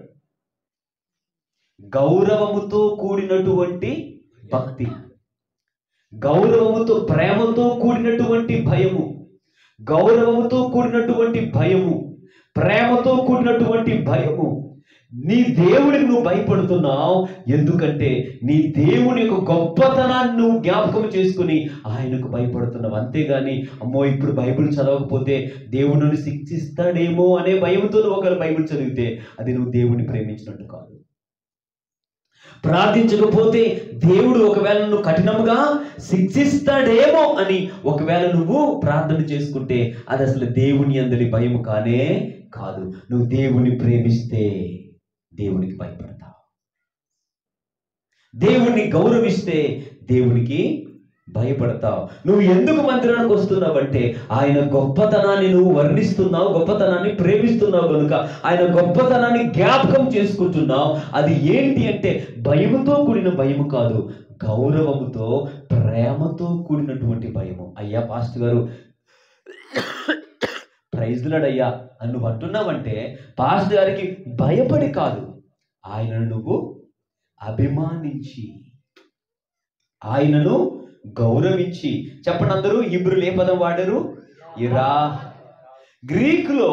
గౌరవముతో కూడినటువంటి భక్తి, గౌరవముతో ప్రేమతో కూడినటువంటి భయము, గౌరవముతో కూడినటువంటి భయము, ప్రేమతో కూడినటువంటి భయము. నీ దేవుడికి నువ్వు భయపడుతున్నావు ఎందుకంటే నీ దేవుని యొక్క గొప్పతనాన్ని నువ్వు జ్ఞాపకం చేసుకుని ఆయనకు భయపడుతున్నావు. అంతేగాని అమ్మో ఇప్పుడు బైబిల్ చదవకపోతే దేవుడిని శిక్షిస్తాడేమో అనే భయంతో నువ్వు ఒకవేళ బైబిల్ చదివితే అది నువ్వు దేవుడిని ప్రేమించినట్టు కాదు. ప్రార్థించకపోతే దేవుడు ఒకవేళ నువ్వు కఠినంగా శిక్షిస్తాడేమో అని ఒకవేళ నువ్వు ప్రార్థన చేసుకుంటే అది అసలు దేవుని అందరి భయం కానే కాదు. నువ్వు దేవుని ప్రేమిస్తే దేవునికి భయపడతావు, దేవుణ్ణి గౌరవిస్తే దేవునికి భయపడతావు. నువ్వు ఎందుకు మందిరానికి వస్తున్నావంటే ఆయన గొప్పతనాన్ని నువ్వు వర్ణిస్తున్నావు, గొప్పతనాన్ని ప్రేమిస్తున్నావు కనుక ఆయన గొప్పతనాన్ని జ్ఞాపకం చేసుకుంటున్నావు. అది ఏంటి అంటే భయముతో కూడిన భయము కాదు, గౌరవముతో ప్రేమతో కూడినటువంటి భయము. అయ్యా పాస్టర్ గారు ప్రైజ్లాడయ్యా అని నువ్వు అంటున్నావంటే పాస్టర్ గారికి భయపడి కాదు, ఆయనను నువ్వు అభిమానించి ఆయనను గౌరవించి. చెప్పండి అందరూ, హీబ్రూలో ఏ పదం వాడారు? ఇరా. గ్రీకులో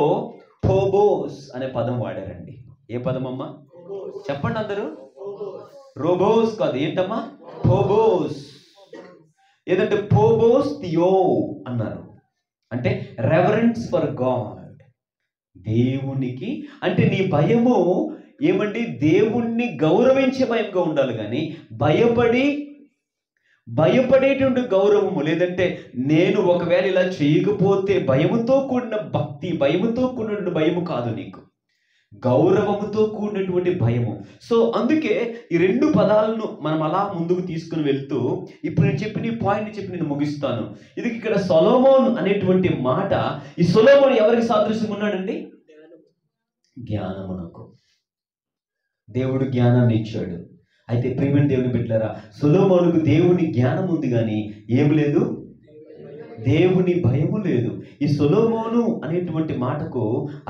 ఫోబోస్ అనే పదం వాడారండి. ఏ పదం అమ్మా? చెప్పండి అందరూ. రోబోస్ కాదు, ఏంటమ్మా? ఫోబోస్. ఏదంటే ఫోబోస్ థియో అన్నారు, అంటే రెవరెన్స్ ఫర్ గాడ్, దేవునికి. అంటే నీ భయము ఏమండి? దేవుణ్ణి గౌరవించే భయంగా ఉండాలి కానీ భయపడేటువంటి గౌరవము లేదంటే నేను ఒకవేళ ఇలా చేయకపోతే భయముతో కూడిన భక్తి, భయముతో కూడిన భయము కాదు నీకు, గౌరవముతో కూడినటువంటి భయము. సో అందుకే ఈ రెండు పదాలను మనం అలా ముందుకు తీసుకుని వెళ్తూ ఇప్పుడు నేను చెప్పిన ఈ పాయింట్ చెప్పి నేను ముగిస్తాను. ఇది ఇక్కడ సొలొమోన్ అనేటువంటి మాట, ఈ సొలొమోన్ ఎవరికి సాదృశ్యంగా ఉన్నాడండి? జ్ఞానమునకు. దేవుడు జ్ఞానాన్ని ఇచ్చాడు. అయితే ప్రియమైన దేవుని బిడ్డలారా, సొలొమోనుకు దేవుని జ్ఞానం ఉంది కానీ ఏం లేదు? దేవుని భయము లేదు. ఈ సొలొమోను అనేటువంటి మాటకు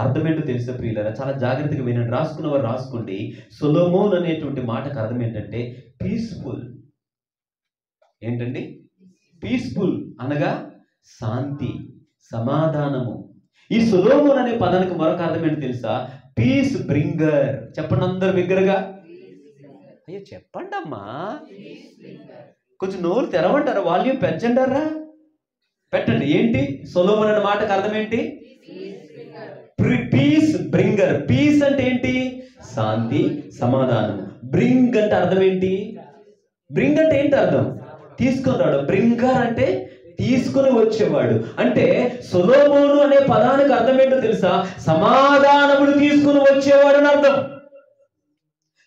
అర్థమేంటో తెలుసా ప్రియులారా? చాలా జాగ్రత్తగా వినండి, రాసుకున్నవారు రాసుకోండి. సొలొమోన్ అనేటువంటి మాటకు అర్థం ఏంటంటే పీస్ఫుల్. ఏంటండి? పీస్ఫుల్ అనగా శాంతి, సమాధానము. ఈ సొలొమోన్ అనే పదానికి మరొక అర్థం ఏంటో తెలుసా? పీస్ బ్రింగర్. చెప్పండి అందరు బిగ్గరగా. అయ్యో చెప్పండి అమ్మా, కొంచెం నోరు తెరవంటారా? వాల్యూమ్ పెంచంటారా? పెట్టండి. ఏంటి సొలొమోన్ అనే మాటకు అర్థం ఏంటి? పీస్ బ్రింగర్. పీస్ అంటే ఏంటి? శాంతి, సమాధానం. బ్రింగ్ అంటే అర్థం ఏంటి? బ్రింగ్ అంటే ఏంటి అర్థం? తీసుకొని రాడు. బ్రింగర్ అంటే తీసుకుని వచ్చేవాడు. అంటే సొలొమోను అనే పదానికి అర్థం ఏంటో తెలుసా? సమాధానమును తీసుకుని వచ్చేవాడు అని అర్థం.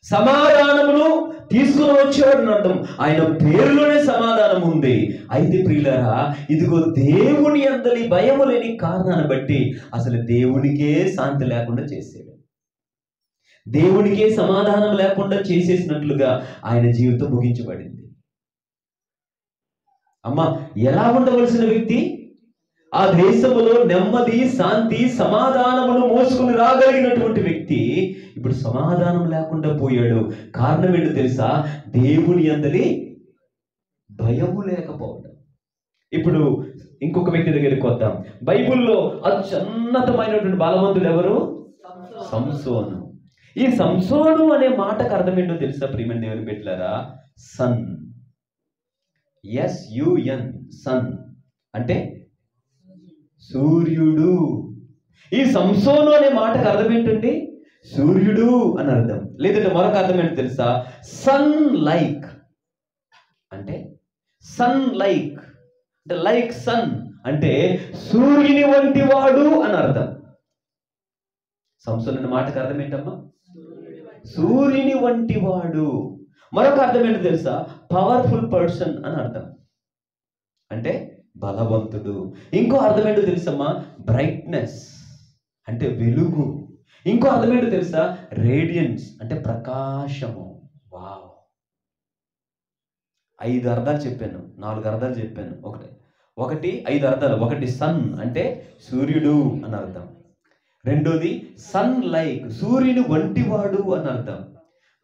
సమాధానమును తీసుకుని వచ్చేవాడు అని అర్థం. ఆయన పేరులోనే సమాధానం ఉంది. అయితే ప్రియులారా, ఇదిగో దేవుని అందరి భయము లేని కారణాన్ని బట్టి అసలు దేవునికే శాంతి లేకుండా చేసాడు, దేవునికే సమాధానం లేకుండా చేసేసినట్లుగా ఆయన జీవితం ముగించబడింది. అమ్మ, ఎలా ఉండవలసిన వ్యక్తి ఆ దేశంలో నెమ్మది, శాంతి, సమాధానమును మోసుకుని రాగలిగినటువంటి వ్యక్తి ఇప్పుడు సమాధానం లేకుండా పోయాడు. కారణం ఏంటో తెలుసా? దేవుని అందరి భయము లేకపోవడం. ఇప్పుడు ఇంకొక వ్యక్తి దగ్గరికి వద్దాం. బైబిల్లో అత్యున్నతమైనటువంటి బలవంతుడు ఎవరు? సంసోను. ఈ సంసోను అనే మాటకు అర్థం ఏంటో తెలుసా ప్రియమైన దేవుని బిడ్డలారా? సన్. SUN, సన్ అంటే సూర్యుడు. ఈ సంసోను అనే మాటకు అర్థం ఏంటండి? సూర్యుడు అని అర్థం. లేదంటే మరొక అర్థం ఏంటో తెలుసా? Sun like. అంటే సన్ లైక్ అంటే లైక్ సన్ అంటే సూర్యుని వంటి వాడు అని అర్థం. సంసోను అనే మాటకు అర్థం ఏంటమ్మా? సూర్యుని వంటి వాడు. మరొక అర్థం ఏంటో తెలుసా? పవర్ఫుల్ పర్సన్ అని అర్థం, అంటే బలవంతుడు. ఇంకో అర్థం ఏంటో తెలుసమ్మా? బ్రైట్నెస్ అంటే వెలుగు. ఇంకో అర్థం ఏంటో తెలుసా? రేడియన్స్ అంటే ప్రకాశము. వావ్! 5 అర్థాలు చెప్పాను, 4 అర్థాలు చెప్పాను. ఒకటి 5 అర్థాలు. ఒకటి సన్ అంటే సూర్యుడు అని అర్థం. రెండోది సన్ లైక్, సూర్యుని వంటివాడు అని అర్థం.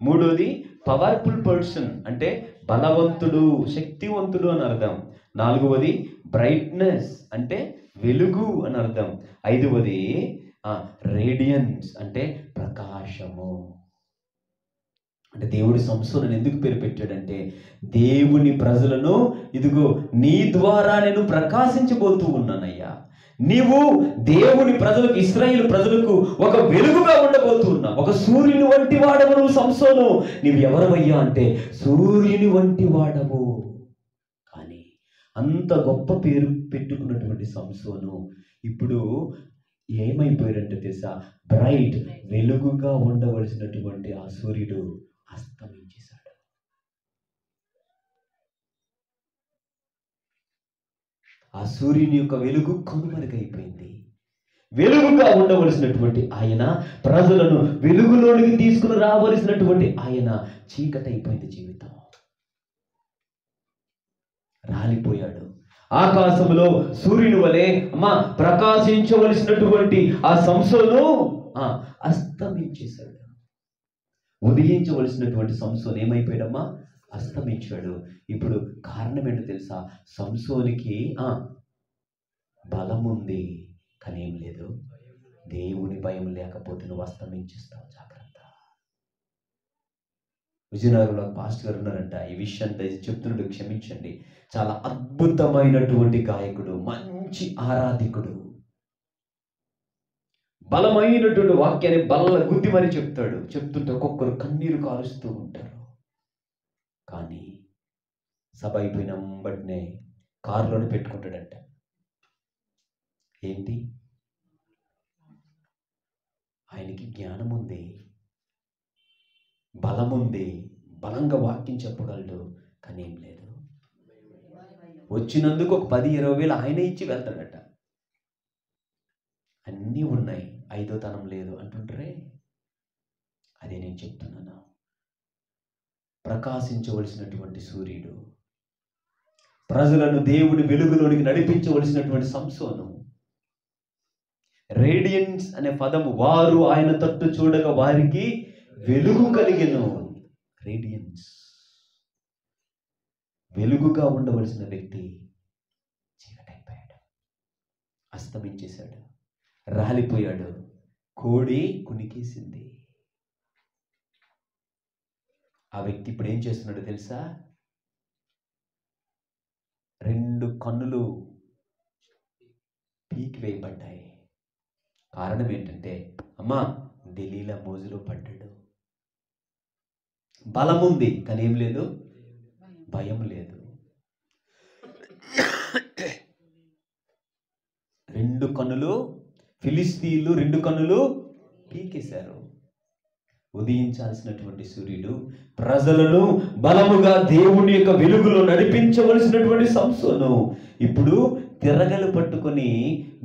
మూడోది పవర్ఫుల్ పర్సన్ అంటే బలవంతుడు, శక్తివంతుడు అని అర్థం. నాలుగవది బ్రైట్నెస్ అంటే వెలుగు అని అర్థం. ఐదవది రేడియన్స్ అంటే ప్రకాశము. అంటే దేవుడి సంసోనుని ఎందుకు పేరు పెట్టాడంటే, దేవుని ప్రజలను ఇదిగో నీ ద్వారా నేను ప్రకాశించబోతూ ఉన్నానయ్యా, నీవు దేవుని ప్రజలకు, ఇశ్రాయేలు ప్రజలకు ఒక వెలుగుగా ఉండబోతూ ఉన్నావు. ఒక సూర్యుని వంటి వాడవు నువ్వు సంసోను. నీవు ఎవరవయ్యా అంటే సూర్యుని వంటి వాడవు. కానీ అంత గొప్ప పేరు పెట్టుకున్నటువంటి సంసోను ఇప్పుడు ఏమైపోయారంటే తెలుసా, బ్రైట్, వెలుగుగా ఉండవలసినటువంటి ఆ సూర్యుడు అస్తమించేశాడు. ఆ సూర్యుని యొక్క వెలుగు కనుమరుగైపోయింది. వెలుగుగా ఉండవలసినటువంటి ఆయన, ప్రజలను వెలుగులోనికి తీసుకుని రావలసినటువంటి ఆయన, చీకటైపోయింది జీవితం. రాలిపోయాడు. ఆకాశంలో సూర్యుని వలె ప్రకాశించవలసినటువంటి ఆ సంసోను అస్తమించేశాడు. ఉదయించవలసినటువంటి సంసోను ఏమైపోయాడమ్మా, అస్తమించాడు. ఇప్పుడు కారణం ఏంటో తెలుసా, సంసోనికి బలం ఉంది కానీ ఏం లేదు, దేవుని భయం లేకపోతే నువ్వు అస్తమించేస్తావు, జాగ్రత్త. విజయనగరంలో పాస్టర్ గారు ఉన్నారంట, ఈ విషయాన్ని చెప్తున్నాడు, క్షమించండి. చాలా అద్భుతమైనటువంటి గాయకుడు, మంచి ఆరాధికుడు, బలమైనటువంటి వాక్యాన్ని బల్ల గుద్ది మరి చెప్తాడు. చెప్తుంటే ఒక్కొక్కరు కన్నీరు కారుస్తూ ఉంటారు. కానీ సభ అయిపోయిన వెంబటనే కారులోనే పెట్టుకుంటాడంట. ఏంటి, ఆయనకి జ్ఞానం ఉంది, బలం ఉంది, బలంగా వాక్యం చెప్పగలడు, కానీ ఏం లేదు. వచ్చినందుకు ఒక 10-20 వేలు ఆయనే ఇచ్చి వెళ్తాడట. అన్నీ ఉన్నాయి, 5వ తనం లేదు అంటుంటారే. అదే నేను చెప్తున్నాను. ప్రకాశించవలసినటువంటి సూర్యుడు, ప్రజలను దేవుడి వెలుగులోనికి నడిపించవలసినటువంటి సంసోను, రేడియన్స్ అనే పదము, వారు ఆయన తట్టు చూడగా వారికి వెలుగు కలిగెను. రేడియన్స్, వెలుగుగా ఉండవలసిన వ్యక్తి చీకటైపోయాడు, అస్తమించేశాడు, రాలిపోయాడు. కోడి కునికేసింది. ఆ వ్యక్తి ఇప్పుడు ఏం చేస్తున్నాడో తెలుసా, 2 కన్నులు పీకివేయబడ్డాయి. కారణం ఏంటంటే, అమ్మా దెలీలా మోజులో పడ్డాడు. బలం ఉంది కానీ ఏం లేదు, భయం లేదు. 2 కన్నులు, ఫిలిస్తీన్లు 2 కన్నులు పీకేశారు. ఉదయించాల్సినటువంటి సూర్యుడు, ప్రజలను బలముగా దేవుని యొక్క వెలుగులో నడిపించవలసినటువంటి సంసోను ఇప్పుడు తిరగలు పట్టుకొని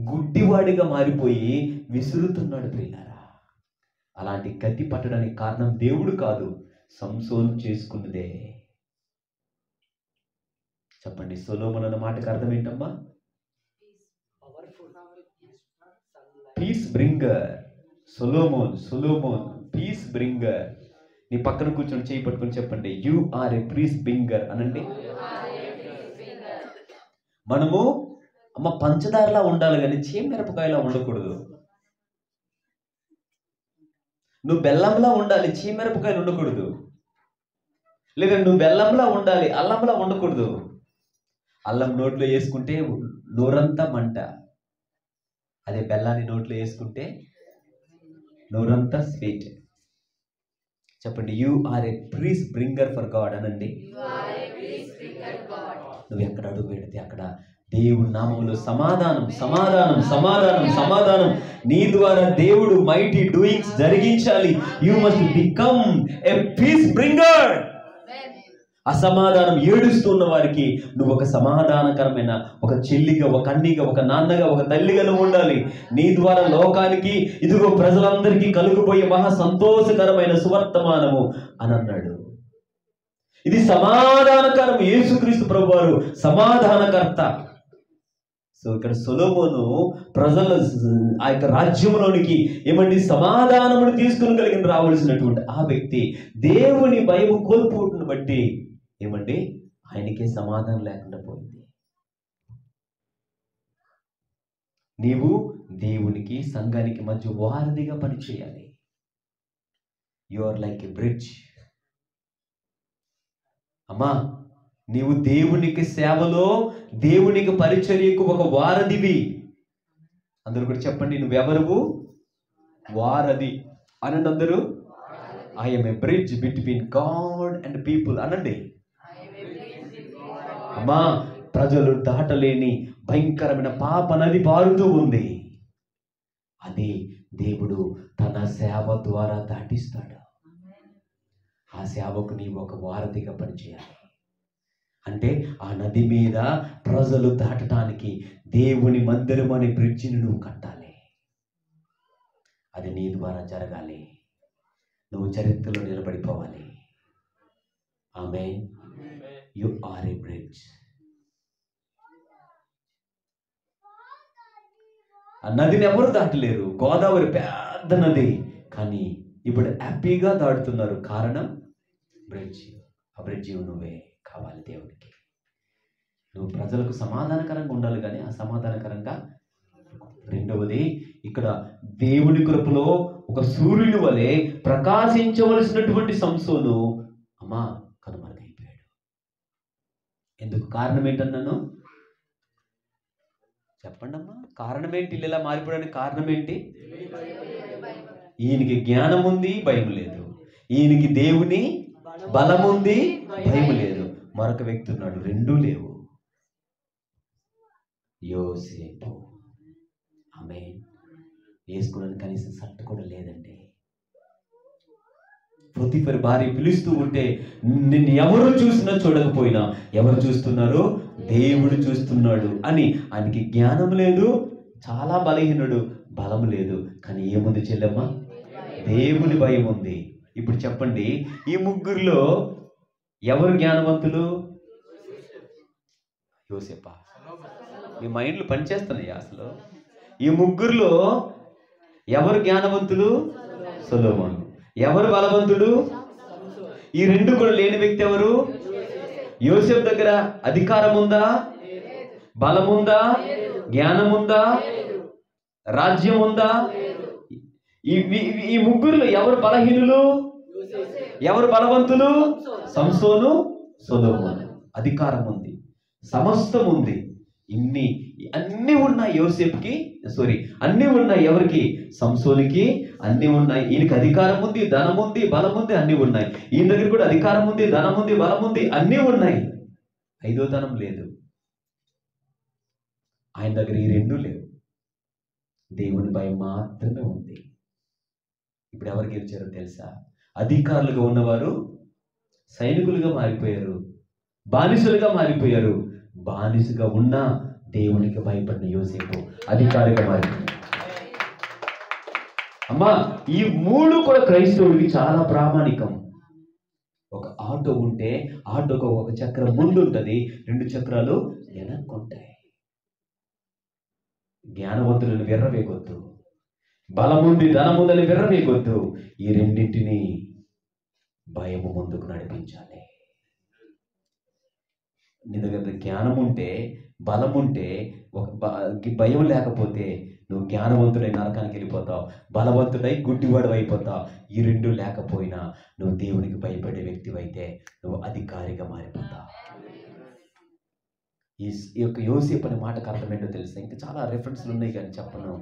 గుడ్డివాడిగా మారిపోయి విసురుతున్నాడు. ప్రియులారా, అలాంటి గతి పట్టడానికి కారణం దేవుడు కాదు, సంసోను చేసుకున్నదే. చెప్పండి, సొలొమోను అన్న మాటకు అర్థం ఏంటమ్మా? పీస్ బ్రింగర్. సొలొమోన్ పీస్ బ్రింగర్. నీ పక్కన కూర్చొని చేయి పట్టుకొని చెప్పండి, యు ఆర్ ఏ పీస్ బ్రింగర్ అనండి. మనము పంచదారలా ఉండాలి కానీ చీమిరపకాయలా ఉండకూడదు. నువ్వు బెల్లంలా ఉండాలి, చీమిరపకాయలు ఉండకూడదు. లేదా నువ్వు బెల్లంలా ఉండాలి, అల్లంలా ఉండకూడదు. అల్లం నోట్లో వేసుకుంటే నోరంతా మంట, అదే బెల్లాన్ని నోట్లో వేసుకుంటే నోరంతా స్వీట్. చెప్పండి, you are a peace bringer for God అనండి. నువ్వు ఎక్కడ అడుగు పెడితే అక్కడ దేవుడి నామములో సమాధానం సమాధానం సమాధానం సమాధానం. నీ ద్వారా దేవుడు మైటీ డూయింగ్స్ జరిగించాలి. You must become a peace bringer. అసమాధానం ఏడుస్తున్న వారికి నువ్వు ఒక సమాధానకరమైన ఒక చెల్లిగా, ఒక అన్నిగా, ఒక నాన్నగా, ఒక తల్లిగా నువ్వు ఉండాలి. నీ ద్వారా లోకానికి ఇదిగో ప్రజలందరికీ కలుగుపోయే మహా సంతోషకరమైన సువర్తమానము అని అన్నాడు. ఇది సమాధానకరమైన సమాధానం యేసుక్రీస్తు ప్రభువారు సమాధానకర్త. సో ఇక్కడ సొలొమోను ప్రజల ఆ యొక్క రాజ్యంలోనికి ఏమండి సమాధానమును తీసుకుని కలిగిన రావాల్సినటువంటి ఆ వ్యక్తి దేవుని భయం కోల్పోటును బట్టి ఏమండి ఆయనకే సమాధానం లేకుండా పోయింది. నీవు దేవునికి సంఘానికి మధ్య వారధిగా పనిచేయాలి. You are like a bridge. అమ్మా, నీవు దేవునికి సేవలో దేవునికి పరిచర్యకు ఒక వారధివి. అందరూ కూడా చెప్పండి, నువ్వెవరు? వారధి అనండి అందరూ. I'm a bridge between God and people అనండి. అమ్మా, ప్రజలు దాటలేని భయంకరమైన పాప నది పారుతూ ఉంది. అది దేవుడు తన సేవ ద్వారా దాటిస్తాడు. ఆ సేవకు నీవు ఒక వారధిగా పనిచేయాలి. అంటే ఆ నది మీద ప్రజలు దాటడానికి దేవుని మందిరం అనే బ్రిడ్జిని నువ్వు కట్టాలి. అది నీ ద్వారా జరగాలి. నువ్వు చరిత్రలో నిలబడిపోవాలి. Amen. You are a bridge. ఆ నదిని ఎవరు దాటలేరు. గోదావరి పెద్ద నది, కానీ ఇప్పుడు హ్యాపీగా దాటుతున్నారు. కారణం బ్రిడ్జ్. ఆ బ్రిడ్జ్ నువ్వే కావాలి దేవునికి. నువ్వు ప్రజలకు సమాధానకరంగా ఉండాలి, కానీ ఆ సమాధానకరంగా. రెండవది, ఇక్కడ దేవుని కృపలో ఒక సూర్యుని వలె ప్రకాశించవలసినటువంటి సంసోను అమ్మా కనుమరుగైపోయాడు. ఎందుకు? కారణం ఏంటన్నాను? చెప్పండి అమ్మా, కారణం ఏంటి? ఇలా మారిపోవడానికి కారణం ఏంటి? ఈయనకి జ్ఞానం ఉంది, భయం లేదు. ఈయనకి దేవుని బలం ఉంది, భయం లేదు. మరొక వ్యక్తి ఉన్నాడు, రెండూ లేవు. యోసేపు. ఆమేన్. వేసుకోవడానికి కనీసం షర్ట్ కూడా లేదండి. పొతిఫర్ భార్య పిలుస్తూ ఉంటే నిన్ను ఎవరు చూసినా చూడకపోయినా ఎవరు చూస్తున్నారు? దేవుడు చూస్తున్నాడు అని. ఆయనకి జ్ఞానం లేదు, చాలా బలహీనుడు, బలం లేదు, కానీ ఏముంది చెల్లెమ్మ? దేవుని భయం ఉంది. ఇప్పుడు చెప్పండి, ఈ ముగ్గురులో ఎవరు జ్ఞానవంతులు? యోసేపా? మీ మైండ్లు పనిచేస్తున్నాయా అసలు? ఈ ముగ్గురులో ఎవరు జ్ఞానవంతులు? సొలొమోను. ఎవరు బలవంతుడు? ఈ రెండు కూడా లేని వ్యక్తి ఎవరు? యోసేపు దగ్గర అధికారం ఉందా? బలం ఉందా? జ్ఞానం ఉందా? రాజ్యం ఉందా? ఈ ముగ్గురులో ఎవరు బలహీనులు? ఎవరు బలవంతులు? సంసోను, సొలొమోను. అధికారం ఉంది, సమస్తం ఉంది. అన్నీ ఉన్నాయి యోసేపుకి. అన్నీ ఉన్నాయి ఎవరికి? సంసోనికి. అన్నీ ఉన్నాయి. ఈయనకి అధికారం ఉంది, ధనం ఉంది, బలం ఉంది, అన్నీ ఉన్నాయి. ఈయన దగ్గర కూడా అధికారం ఉంది, ధనం ఉంది, బలం ఉంది, అన్నీ ఉన్నాయి. ఐదో ధనం లేదు. ఆయన దగ్గర ఈ రెండూ లేవు. దేవుని భయం మాత్రమే ఉంది. ఇప్పుడు ఎవరు గెలిచారో తెలుసా? అధికారులుగా ఉన్నవారు సైనికులుగా మారిపోయారు, బానిసలుగా మారిపోయారు. బానిసగా ఉన్నా దేవునికి భయపడిన యోసేపు అధికారిగా మారిపోయాడు. అమ్మా, ఈ మూడు కూడా క్రైస్తవుడికి చాలా ప్రామాణికం. ఒక ఆటో ఉంటే ఆటోకు ఒక చక్రం ముందు ఉంటుంది, రెండు చక్రాలు వెనక్కుంటాయి. జ్ఞానవంతులను విర్రవేగొద్దు, బలముంది ధనముందని విర్రవేగొద్దు. ఈ రెండింటిని భయము ముందుకు నడిపించాలి. నీ దగ్గర జ్ఞానం ఉంటే, బలం ఉంటే, భయం లేకపోతే నువ్వు జ్ఞానవంతుడై నరకానికి వెళ్ళిపోతావు, బలవంతుడై గుడ్డివాడు అయిపోతావు. ఈ రెండు లేకపోయినా నువ్వు దేవునికి భయపడే వ్యక్తివైతే నువ్వు అధికారిగా మారిపోతావు. ఈ యొక్క యోసేపు అనే మాటకు అర్థం ఏంటో తెలుసా? ఇంకా చాలా రెఫరెన్స్లు ఉన్నాయి కానీ చెప్పను.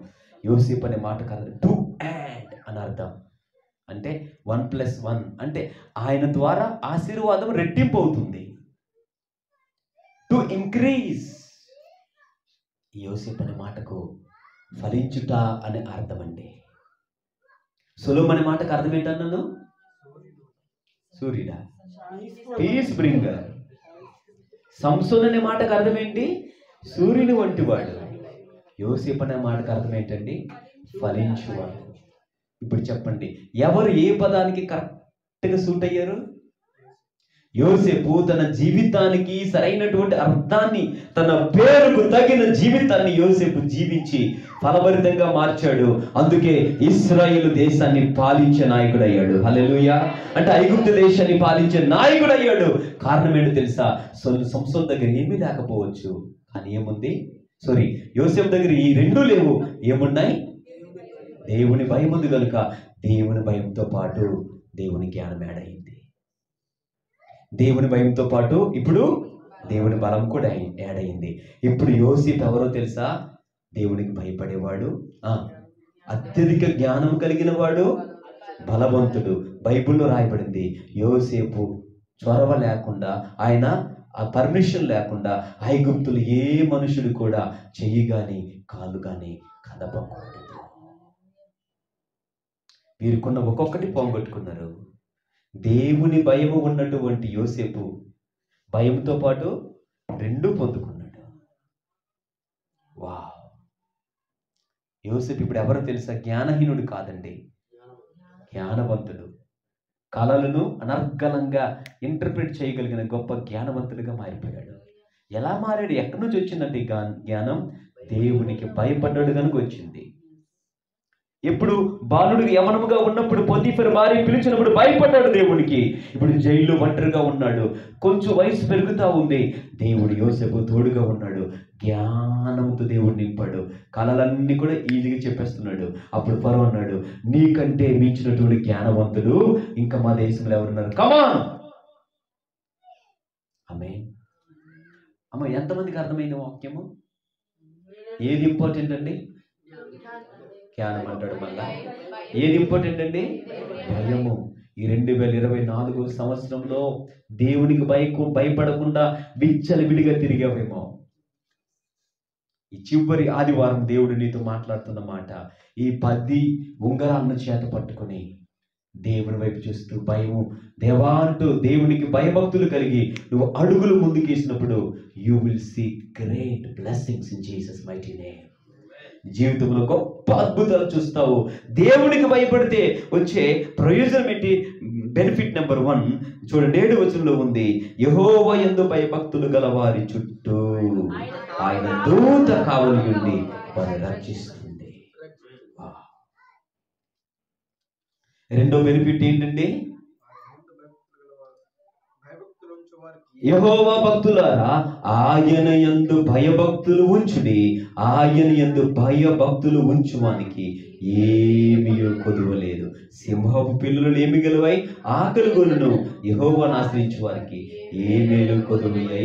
యోసేపు అనే మాటకు అర్థం టు యాడ్ అని అర్థం. అంటే 1+1 అంటే ఆయన ద్వారా ఆశీర్వాదం రెట్టింపు అవుతుంది. To increase. యోసేపు అనే మాటకు ఫలించుట అనే అర్థం అండి. సొలొమోను అనే మాటకు అర్థం ఏంటన్నాను? సూర్యుడా, పీస్ బ్రింగర్. సంసోను అనే మాటకు అర్థం ఏంటి? సూర్యుని వంటి వాడు. యోసేపు అనే మాటకు అర్థం ఏంటండి? ఫలించువాడు. ఇప్పుడు చెప్పండి, ఎవరు ఏ పదానికి కరెక్ట్గా సూట్ అయ్యారు? యోసేపు తన జీవితానికి సరైనటువంటి అర్థాన్ని, తన పేరుకు తగిన జీవితాన్ని యోసేపు జీవించి ఫలభరితంగా మార్చాడు. అందుకే ఇశ్రాయేలు దేశాన్ని పాలించే నాయకుడు అయ్యాడు. హల్లెలూయా. అంటే ఐగుప్తు దేశాన్ని పాలించే నాయకుడు అయ్యాడు. కారణం ఏంటో తెలుసా? సంసోన్ దగ్గర ఏమీ లేకపోవచ్చు, కానీ ఏముంది? యోసేపు దగ్గర ఈ రెండు లేవు, ఏమున్నాయి? దేవుని భయం ఉంది కనుక దేవుని భయంతో పాటు దేవుని జ్ఞానం యాడైంది. దేవుని భయంతో పాటు ఇప్పుడు దేవుని బలం కూడా యాడ్ అయింది. ఇప్పుడు యోసేపు ఎవరో తెలుసా? దేవునికి భయపడేవాడు, అత్యధిక జ్ఞానం కలిగిన వాడు, బలవంతుడు. బైబిల్లో రాయబడింది, యోసేపు చొరవ లేకుండా, ఆయన ఆ పర్మిషన్ లేకుండా ఐగుప్తులు ఏ మనుషుడు కూడా చెయ్యి గాని కాలు గాని కదపకూడదు. వీరుకున్న ఒక్కొక్కటి పోగొట్టుకున్నారు. దేవుని భయము ఉన్నటువంటి యోసేపు భయంతో పాటు రెండు పొందుకున్నాడు. వావ్! యోసేపు ఇప్పుడు ఎవరో తెలుసా? జ్ఞానహీనుడు కాదండి, జ్ఞానవంతుడు. కళలను అనర్గళంగా ఇంటర్ప్రిట్ చేయగలిగిన గొప్ప జ్ఞానవంతుడిగా మారిపోయాడు. ఎలా మారాడు? ఎక్కడి నుంచి వచ్చిందంటే ఈ జ్ఞానం? దేవునికి భయపడ్డాడు కనుక వచ్చింది. ఎప్పుడు బాలుడు యవనముగా ఉన్నప్పుడు పొతీఫర్ భార్య పిలిచినప్పుడు భయపడ్డాడు దేవునికి. ఇప్పుడు జైల్లో ఒంటరిగా ఉన్నాడు, కొంచెం వయసు పెరుగుతూ ఉంది. దేవుడు యోసేపు తోడుగా ఉన్నాడు, జ్ఞానంతో దేవుడు నింపాడు. కళలన్నీ కూడా ఈజీగా చెప్పేస్తున్నాడు. అప్పుడు ఫరో అన్నాడు, నీకంటే మించినటువంటి జ్ఞానవంతుడు ఇంకా మా దేశంలో ఎవరున్నారు? కమాన్. అమ్మ ఎంతమందికి అర్థమైంది వాక్యము? ఏది ఇంపార్టెంట్ అండి? జ్ఞానం అంటాడు. మళ్ళా ఏది ఇంపార్టెంట్ అండి? భయము. ఈ 2024 సంవత్సరంలో దేవునికి భయపడకుండా విచ్చలవిడిగా తిరిగావేమో. ఈ చివరి ఆదివారం దేవుడు నీతో మాట్లాడుతున్న మాట, ఈ 10 ఉంగరాలను చేత పట్టుకుని దేవుని వైపు చూస్తూ భయము, దేవా అంటూ దేవునికి భయభక్తులు కలిగి నువ్వు అడుగులు ముందుకు వేసినప్పుడు you will see great blessings in Jesus mighty name. జీవితంలో గొప్ప అద్భుతాలు చూస్తావు. దేవునికి భయపడితే వచ్చే ప్రయోజనం ఏంటి? బెనిఫిట్ నెంబర్ 1 చూడండి, 7వ వచనంలో ఉంది, యెహోవా యందు భయభక్తులు గల వారి చుట్టూ ఆయన దూత కావలి ఉండి వారిని రక్షిస్తుంది. రెండో బెనిఫిట్ ఏంటండి? యెహోవా భక్తులారా ఆయన యందు భయభక్తులు ఉంచుడి, ఆయన యందు భయభక్తులు ఉంచువానికి ఏమీ కొదువలేదు. సింహపు పిల్లలు ఏమి గెలువై ఆకలి గొనును, యెహోవాను ఆశ్రయించు వారికి ఏ మేలు కొదువై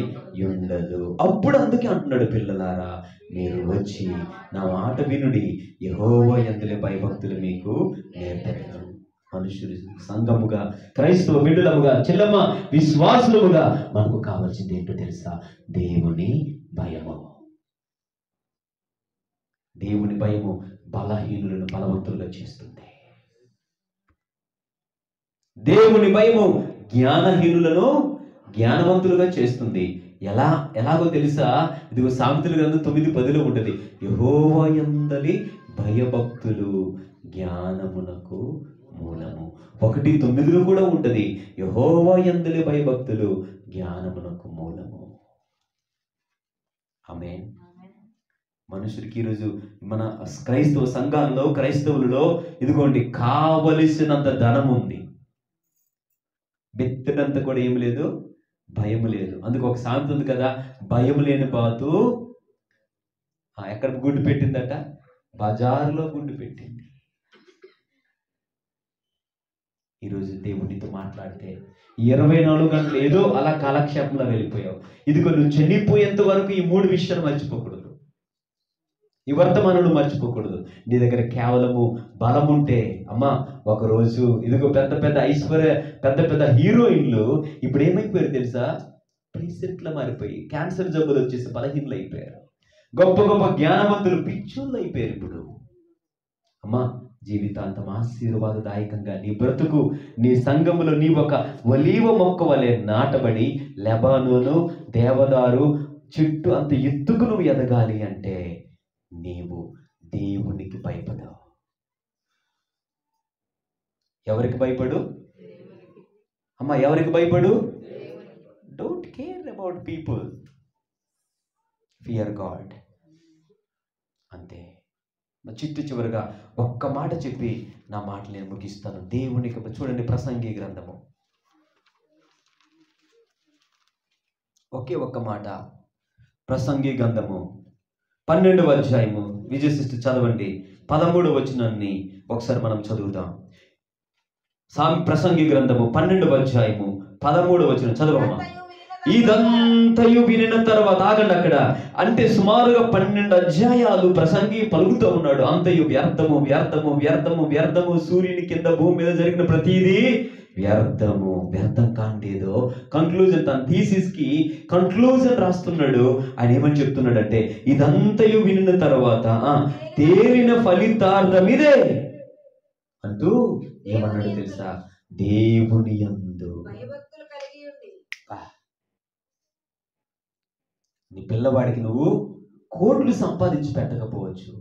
ఉండదు. అప్పుడు అందుకే అంటున్నాడు, పిల్లలారా మీరు వచ్చి నా మాట వినుడి, యెహోవా యందులే భయభక్తులు మీకు నేర్పెదను. మనుషులు సంఘముగా, క్రైస్తవ బిడ్డలముగా, చెల్లమ్మ విశ్వాసులముగా మనకు కావాల్సింది ఏంటో తెలుసా? దేవుని భయము. దేవుని భయము బలహీనులను బలవంతులుగా చేస్తుంది. దేవుని భయము జ్ఞానహీనులను జ్ఞానవంతులుగా చేస్తుంది. ఎలాగో తెలుసా? ఇదిగో సామెతల గ్రంథం 9:10 ఉంటుంది, యెహోవా యందలి భయభక్తులు జ్ఞానమునకు మూలము. 1:9 కూడా ఉంటది, యెహోవా యందలి భయభక్తులు జ్ఞానమునకు మూలము. ఆమేన్. మనుషులకి ఈరోజు మన క్రైస్తవ సంఘాల్లో, క్రైస్తవులలో ఇదిగోండి కావలసినంత ధనం ఉంది, బెత్తడంత కూడా ఏమి లేదు, భయం లేదు. అందుకు ఒక సామెత ఉంది కదా, భయం లేని బాతు ఎక్కడ గుడ్డు పెట్టిందట? బజారులో గుడ్డు పెట్టింది. ఈరోజు దేవునితో మాట్లాడితే 24 గంటలు ఏదో అలా కాలక్షేపంలో వెళ్ళిపోయావు. ఇదిగో నువ్వు చనిపోయేంత వరకు ఈ 3 విషయాలు మర్చిపోకూడదు, ఈ వర్తమానుడు మర్చిపోకూడదు. నీ దగ్గర కేవలము బలం ఉంటే, అమ్మా ఒకరోజు ఇదిగో పెద్ద పెద్ద ఐశ్వర్య, పెద్ద పెద్ద హీరోయిన్లు ఇప్పుడు ఏమైపోయారు తెలుసా? ప్రీసెంట్లో మారిపోయి క్యాన్సర్ జబ్బులు వచ్చేసి బలహీనలు అయిపోయారు. గొప్ప గొప్ప జ్ఞానవంతులు పిచ్చోళ్ళు అయిపోయారు. ఇప్పుడు అమ్మా జీవితాంతం ఆశీర్వాదదాయకంగా నీ బ్రతుకు, నీ సంఘములో నీ ఒక ఒలీవ మొక్క వలె నాటబడి లెబానోను దేవదారు చెట్టు అంత ఎత్తుకు నువ్వు ఎదగాలి అంటే నీవు దేవునికి భయపడవు. ఎవరికి భయపడు? అమ్మా ఎవరికి భయపడు? Don't care about people, fear God. అంతే. చిట్టు చివరిగా ఒక్క మాట చెప్పి నా మాటలు నేను ముగిస్తాను. దేవునికి చూడండి, ప్రసంగి గ్రంథము ఒకే ఒక్క మాట. ప్రసంగి గ్రంథము 12వ అధ్యాయము, విజయశిష్టు చదవండి, 13వ వచనాన్ని ఒకసారి మనం చదువుదాం. ప్రసంగి గ్రంథము 12వ అధ్యాయము 13వ వచనం చదవమ్మా. ఇదంతయు వినిన తర్వాత ఆగండి అక్కడ. అంటే సుమారుగా 12 అధ్యాయాలు ప్రసంగి పలుకుతూ ఉన్నాడు. అంతయు వ్యర్థము వ్యర్థము వ్యర్థము వ్యర్థము, సూర్యుని కింద భూమి మీద జరిగిన ప్రతిదీ వ్యర్థము. వ్యర్థం కాండేదో కంక్లూజన్, తన థీసిస్ కి కంక్లూజన్ రాస్తున్నాడు. ఆయన ఏమని చెప్తున్నాడంటే, ఇదంతయు వినిన తర్వాత తేలిన ఫలితార్థం ఇదే అంటూ ఏమన్నాడు తెలుసా? దేవుని యందు. నీ పిల్లవాడికి నువ్వు కోట్లు సంపాదించి పెట్టకపోవచ్చు,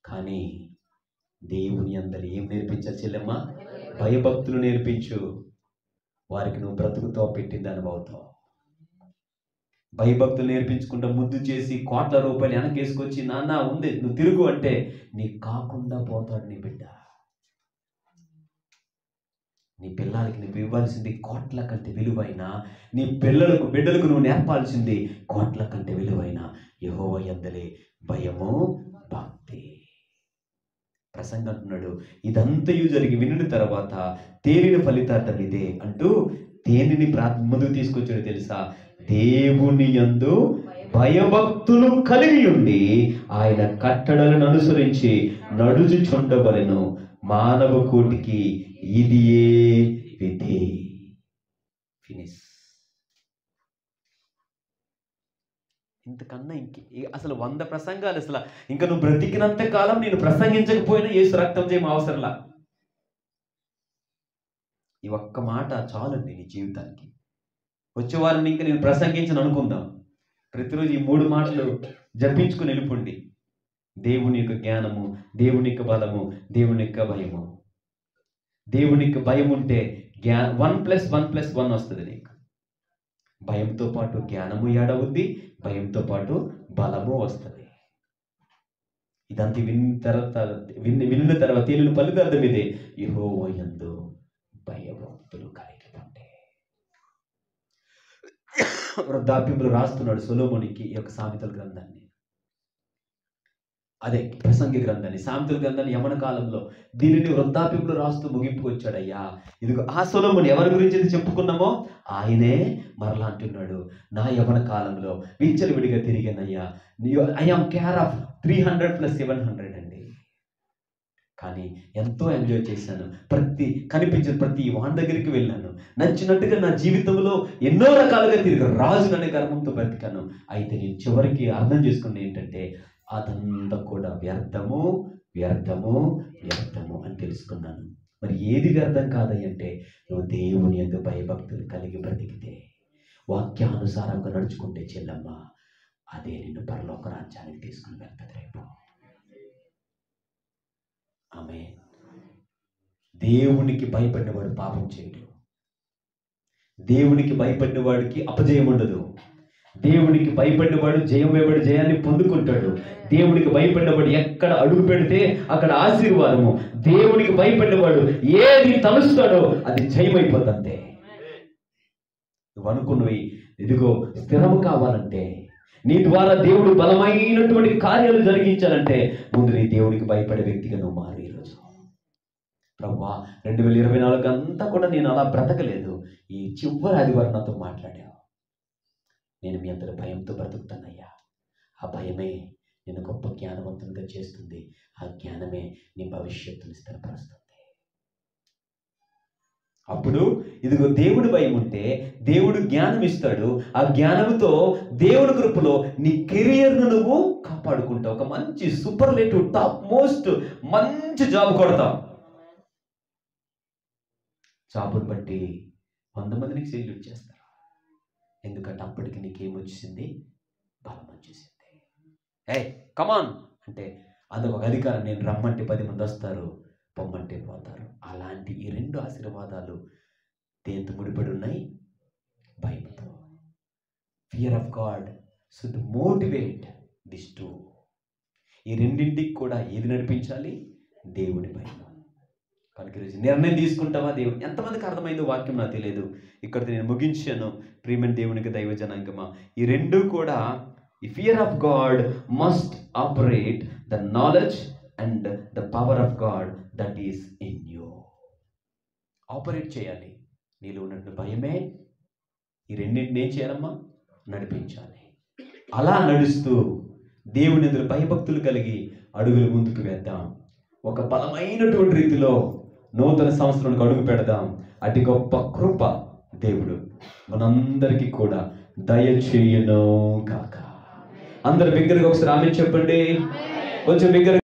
కానీ దేవుని అందరి ఏం నేర్పించాలి చెల్లెమ్మ? భయభక్తులు నేర్పించు. వారికి నువ్వు బ్రతుకుతో పెట్టిందని అవుతావు. భయభక్తులు నేర్పించుకుంటా ముద్దు చేసి కోట్ల రూపాయలు వెనకేసుకొచ్చి నాన్న ఉంది నువ్వు తిరుగు అంటే నీకు కాకుండా పోతాడు నీ బిడ్డ. నీ పిల్లలకి నువ్వు ఇవ్వాల్సింది కోట్ల కంటే విలువైన, నీ బిడ్డలకు నువ్వు నేర్పాల్సింది కోట్ల కంటే విలువైన యెహోవా యందలి భయము, భక్తి. ప్రసంగం అంటున్నాడు, ఇదంతయు జరిగి వినిన తర్వాత తేలిన ఫలితార్థం ఇదే అంటూ దేనిని ముందుకు తీసుకొచ్చాడు తెలుసా? దేవుని యందు భయభక్తులు కలిగి ఉండి ఆయన కట్టడలను అనుసరించి నడుచుచుండవలెను. మానవ కోటికి ఇదియే విధి. ఫినిష్. ఇంతకన్నా అసలు 100 ప్రసంగాలు, అసలు ఇంకా నువ్వు బ్రతికినంత కాలం నేను ప్రసంగించకపోయినా యేసు రక్తం చేయడం అవసరంలా. ఈ ఒక్క మాట చాలండి నీ జీవితానికి. వచ్చే వారిని ఇంకా నేను ప్రసంగించను అనుకుందాం. ప్రతిరోజు ఈ 3 మాటలు జపించుకుని వెళ్ళిపోండి. దేవుని యొక్క జ్ఞానము, దేవుని యొక్క బలము, దేవుని యొక్క భయము. దేవుని యొక్క భయం ఉంటే 1+1+1 వస్తుంది నీకు. భయంతో పాటు జ్ఞానము ఏడవుద్ది, భయంతో పాటు బలము వస్తుంది. ఇదంతా విన్న తర్వాత తేలిన ఫలితార్థం ఇదే, యెహోవా యందు భయభక్తులు కలిగి ఉంటే. వృద్ధాప్యంలో రాస్తున్నాడు సొలొమోనుకి ఈ యొక్క సామెతల గ్రంథాన్ని, అదే ప్రసంగి గ్రంథాన్ని, సామెతల గ్రంథాన్ని యవన కాలంలో దీనిని వృద్ధాప్యంలో రాస్తూ ముగింపుకు వచ్చాడయ్యా. ఇదిగో ఆ సొలొమోను ఎవరి గురించి చెప్పుకున్నామో ఆయనే మరలా అంటున్నాడు, నా యవన కాలంలో విచ్చలవిడిగా తిరిగానయ్యా. ఐ ఆమ్ కేర్ ఆఫ్ 300+700 అండి. కానీ ఎంతో ఎంజాయ్ చేశాను. కనిపించిన ప్రతి వాని దగ్గరికి వెళ్ళాను. నచ్చినట్టుగా నా జీవితంలో ఎన్నో రకాలుగా తిరిగాను. రాజు అనే గర్వంతో బ్రతికాను. అయితే నేను చివరికి అర్థం చేసుకున్నది ఏంటంటే, అదంతా కూడా వ్యర్థము వ్యర్థము వ్యర్థము అని తెలుసుకున్నాను. మరి ఏది వ్యర్థం కాదంటే, నువ్వు దేవుని యందు భయభక్తులు కలిగి బ్రతికితే, వాక్యానుసారంగా నడుచుకుంటే చెల్లమ్మ, అదే నిన్ను పరలోక రాజ్యానికి తీసుకుని వెళ్తుంది రేపు. ఆమె దేవునికి భయపడినవాడు పాపం చేయడు. దేవునికి భయపడిన వాడికి అపజయం ఉండదు. దేవునికి భయపడినవాడు జయాన్ని పొందుకుంటాడు. దేవునికి భయపడినవాడు ఎక్కడ అడుగు పెడితే అక్కడ ఆశీర్వాదము. దేవునికి భయపడినవాడు ఏది తలుస్తాడో అది జయమైపోతుందంతే. నువ్వు అనుకున్నవి ఇదిగో స్థిరము కావాలంటే, నీ ద్వారా దేవుడు బలమైనటువంటి కార్యాలు జరిగించాలంటే, ముందు నీ దేవునికి భయపడే వ్యక్తిగా నువ్వు మారు. ఈరోజు ప్రభువా 2024 అంతా కూడా నేను అలా బ్రతకలేదు, ఈ చివరి ఆదివారం నాతో మాట్లాడావు. నేను మీ అందరి భయంతో బ్రతుకుతానయ్యా. ఆ భయమే నేను గొప్ప జ్ఞానవంతునిగా చేస్తుంది. ఆ జ్ఞానమే నీ భవిష్యత్తుని స్థిరపరుస్తుంది. అప్పుడు ఇదిగో దేవుడి భయం ఉంటే దేవుడు జ్ఞానం ఇస్తాడు. ఆ జ్ఞానంతో దేవుడి కృపలో నీ కెరియర్ను నువ్వు కాపాడుకుంటావు. ఒక మంచి సూపర్లేటివ్ టాప్ మోస్ట్ మంచి జాబ్ కొడతావు. జాబుని బట్టి 100 మంది నీకు సెల్యూట్ చేస్తారు. ఎందుకంటే అప్పటికి నీకేమొచ్చేసింది? బలం వచ్చేసింది. కమాన్ అంటే అదొక అధికారం. నేను రమ్మంటే 10 మంది వస్తారు, పొమ్మంటే పోతారు. అలాంటి ఈ 2 ఆశీర్వాదాలు దేంతో ముడిపడి ఉన్నాయి? భయంతో. Fear of God should motivate this two. ఈ రెండింటికి కూడా ఏది నడిపించాలి? దేవుని భయం. కనుక ఈరోజు నిర్ణయం తీసుకుంటావా? దేవుడు ఎంతమందికి అర్థమైందో వాక్యం నాకు తెలియదు. ఇక్కడితో నేను ముగించాను. ప్రియమైన దేవునికి దైవ జనాంగమా, ఈ రెండు కూడా ఈ fear of God must operate the knowledge and the power of God that is in you. Operate చేయాలి. నీలో ఉన్నట్టు భయమే ఈ రెండింటిని ఏం చేయాలమ్మా? నడిపించాలి. అలా నడుస్తూ దేవుని ఎదురు భయభక్తులు కలిగి అడుగులు ముందుకు వేద్దాం. ఒక బలమైనటువంటి రీతిలో నూతన సంవత్సరానికి అడుగు పెడదాం. అతి గొప్ప కృప దేవుడు మనందరికీ కూడా దయచేయును కాక. అందరు బిగ్గరగా ఒకసారి ఆమేన్ చెప్పండి. కొంచెం బిగ్గరగా.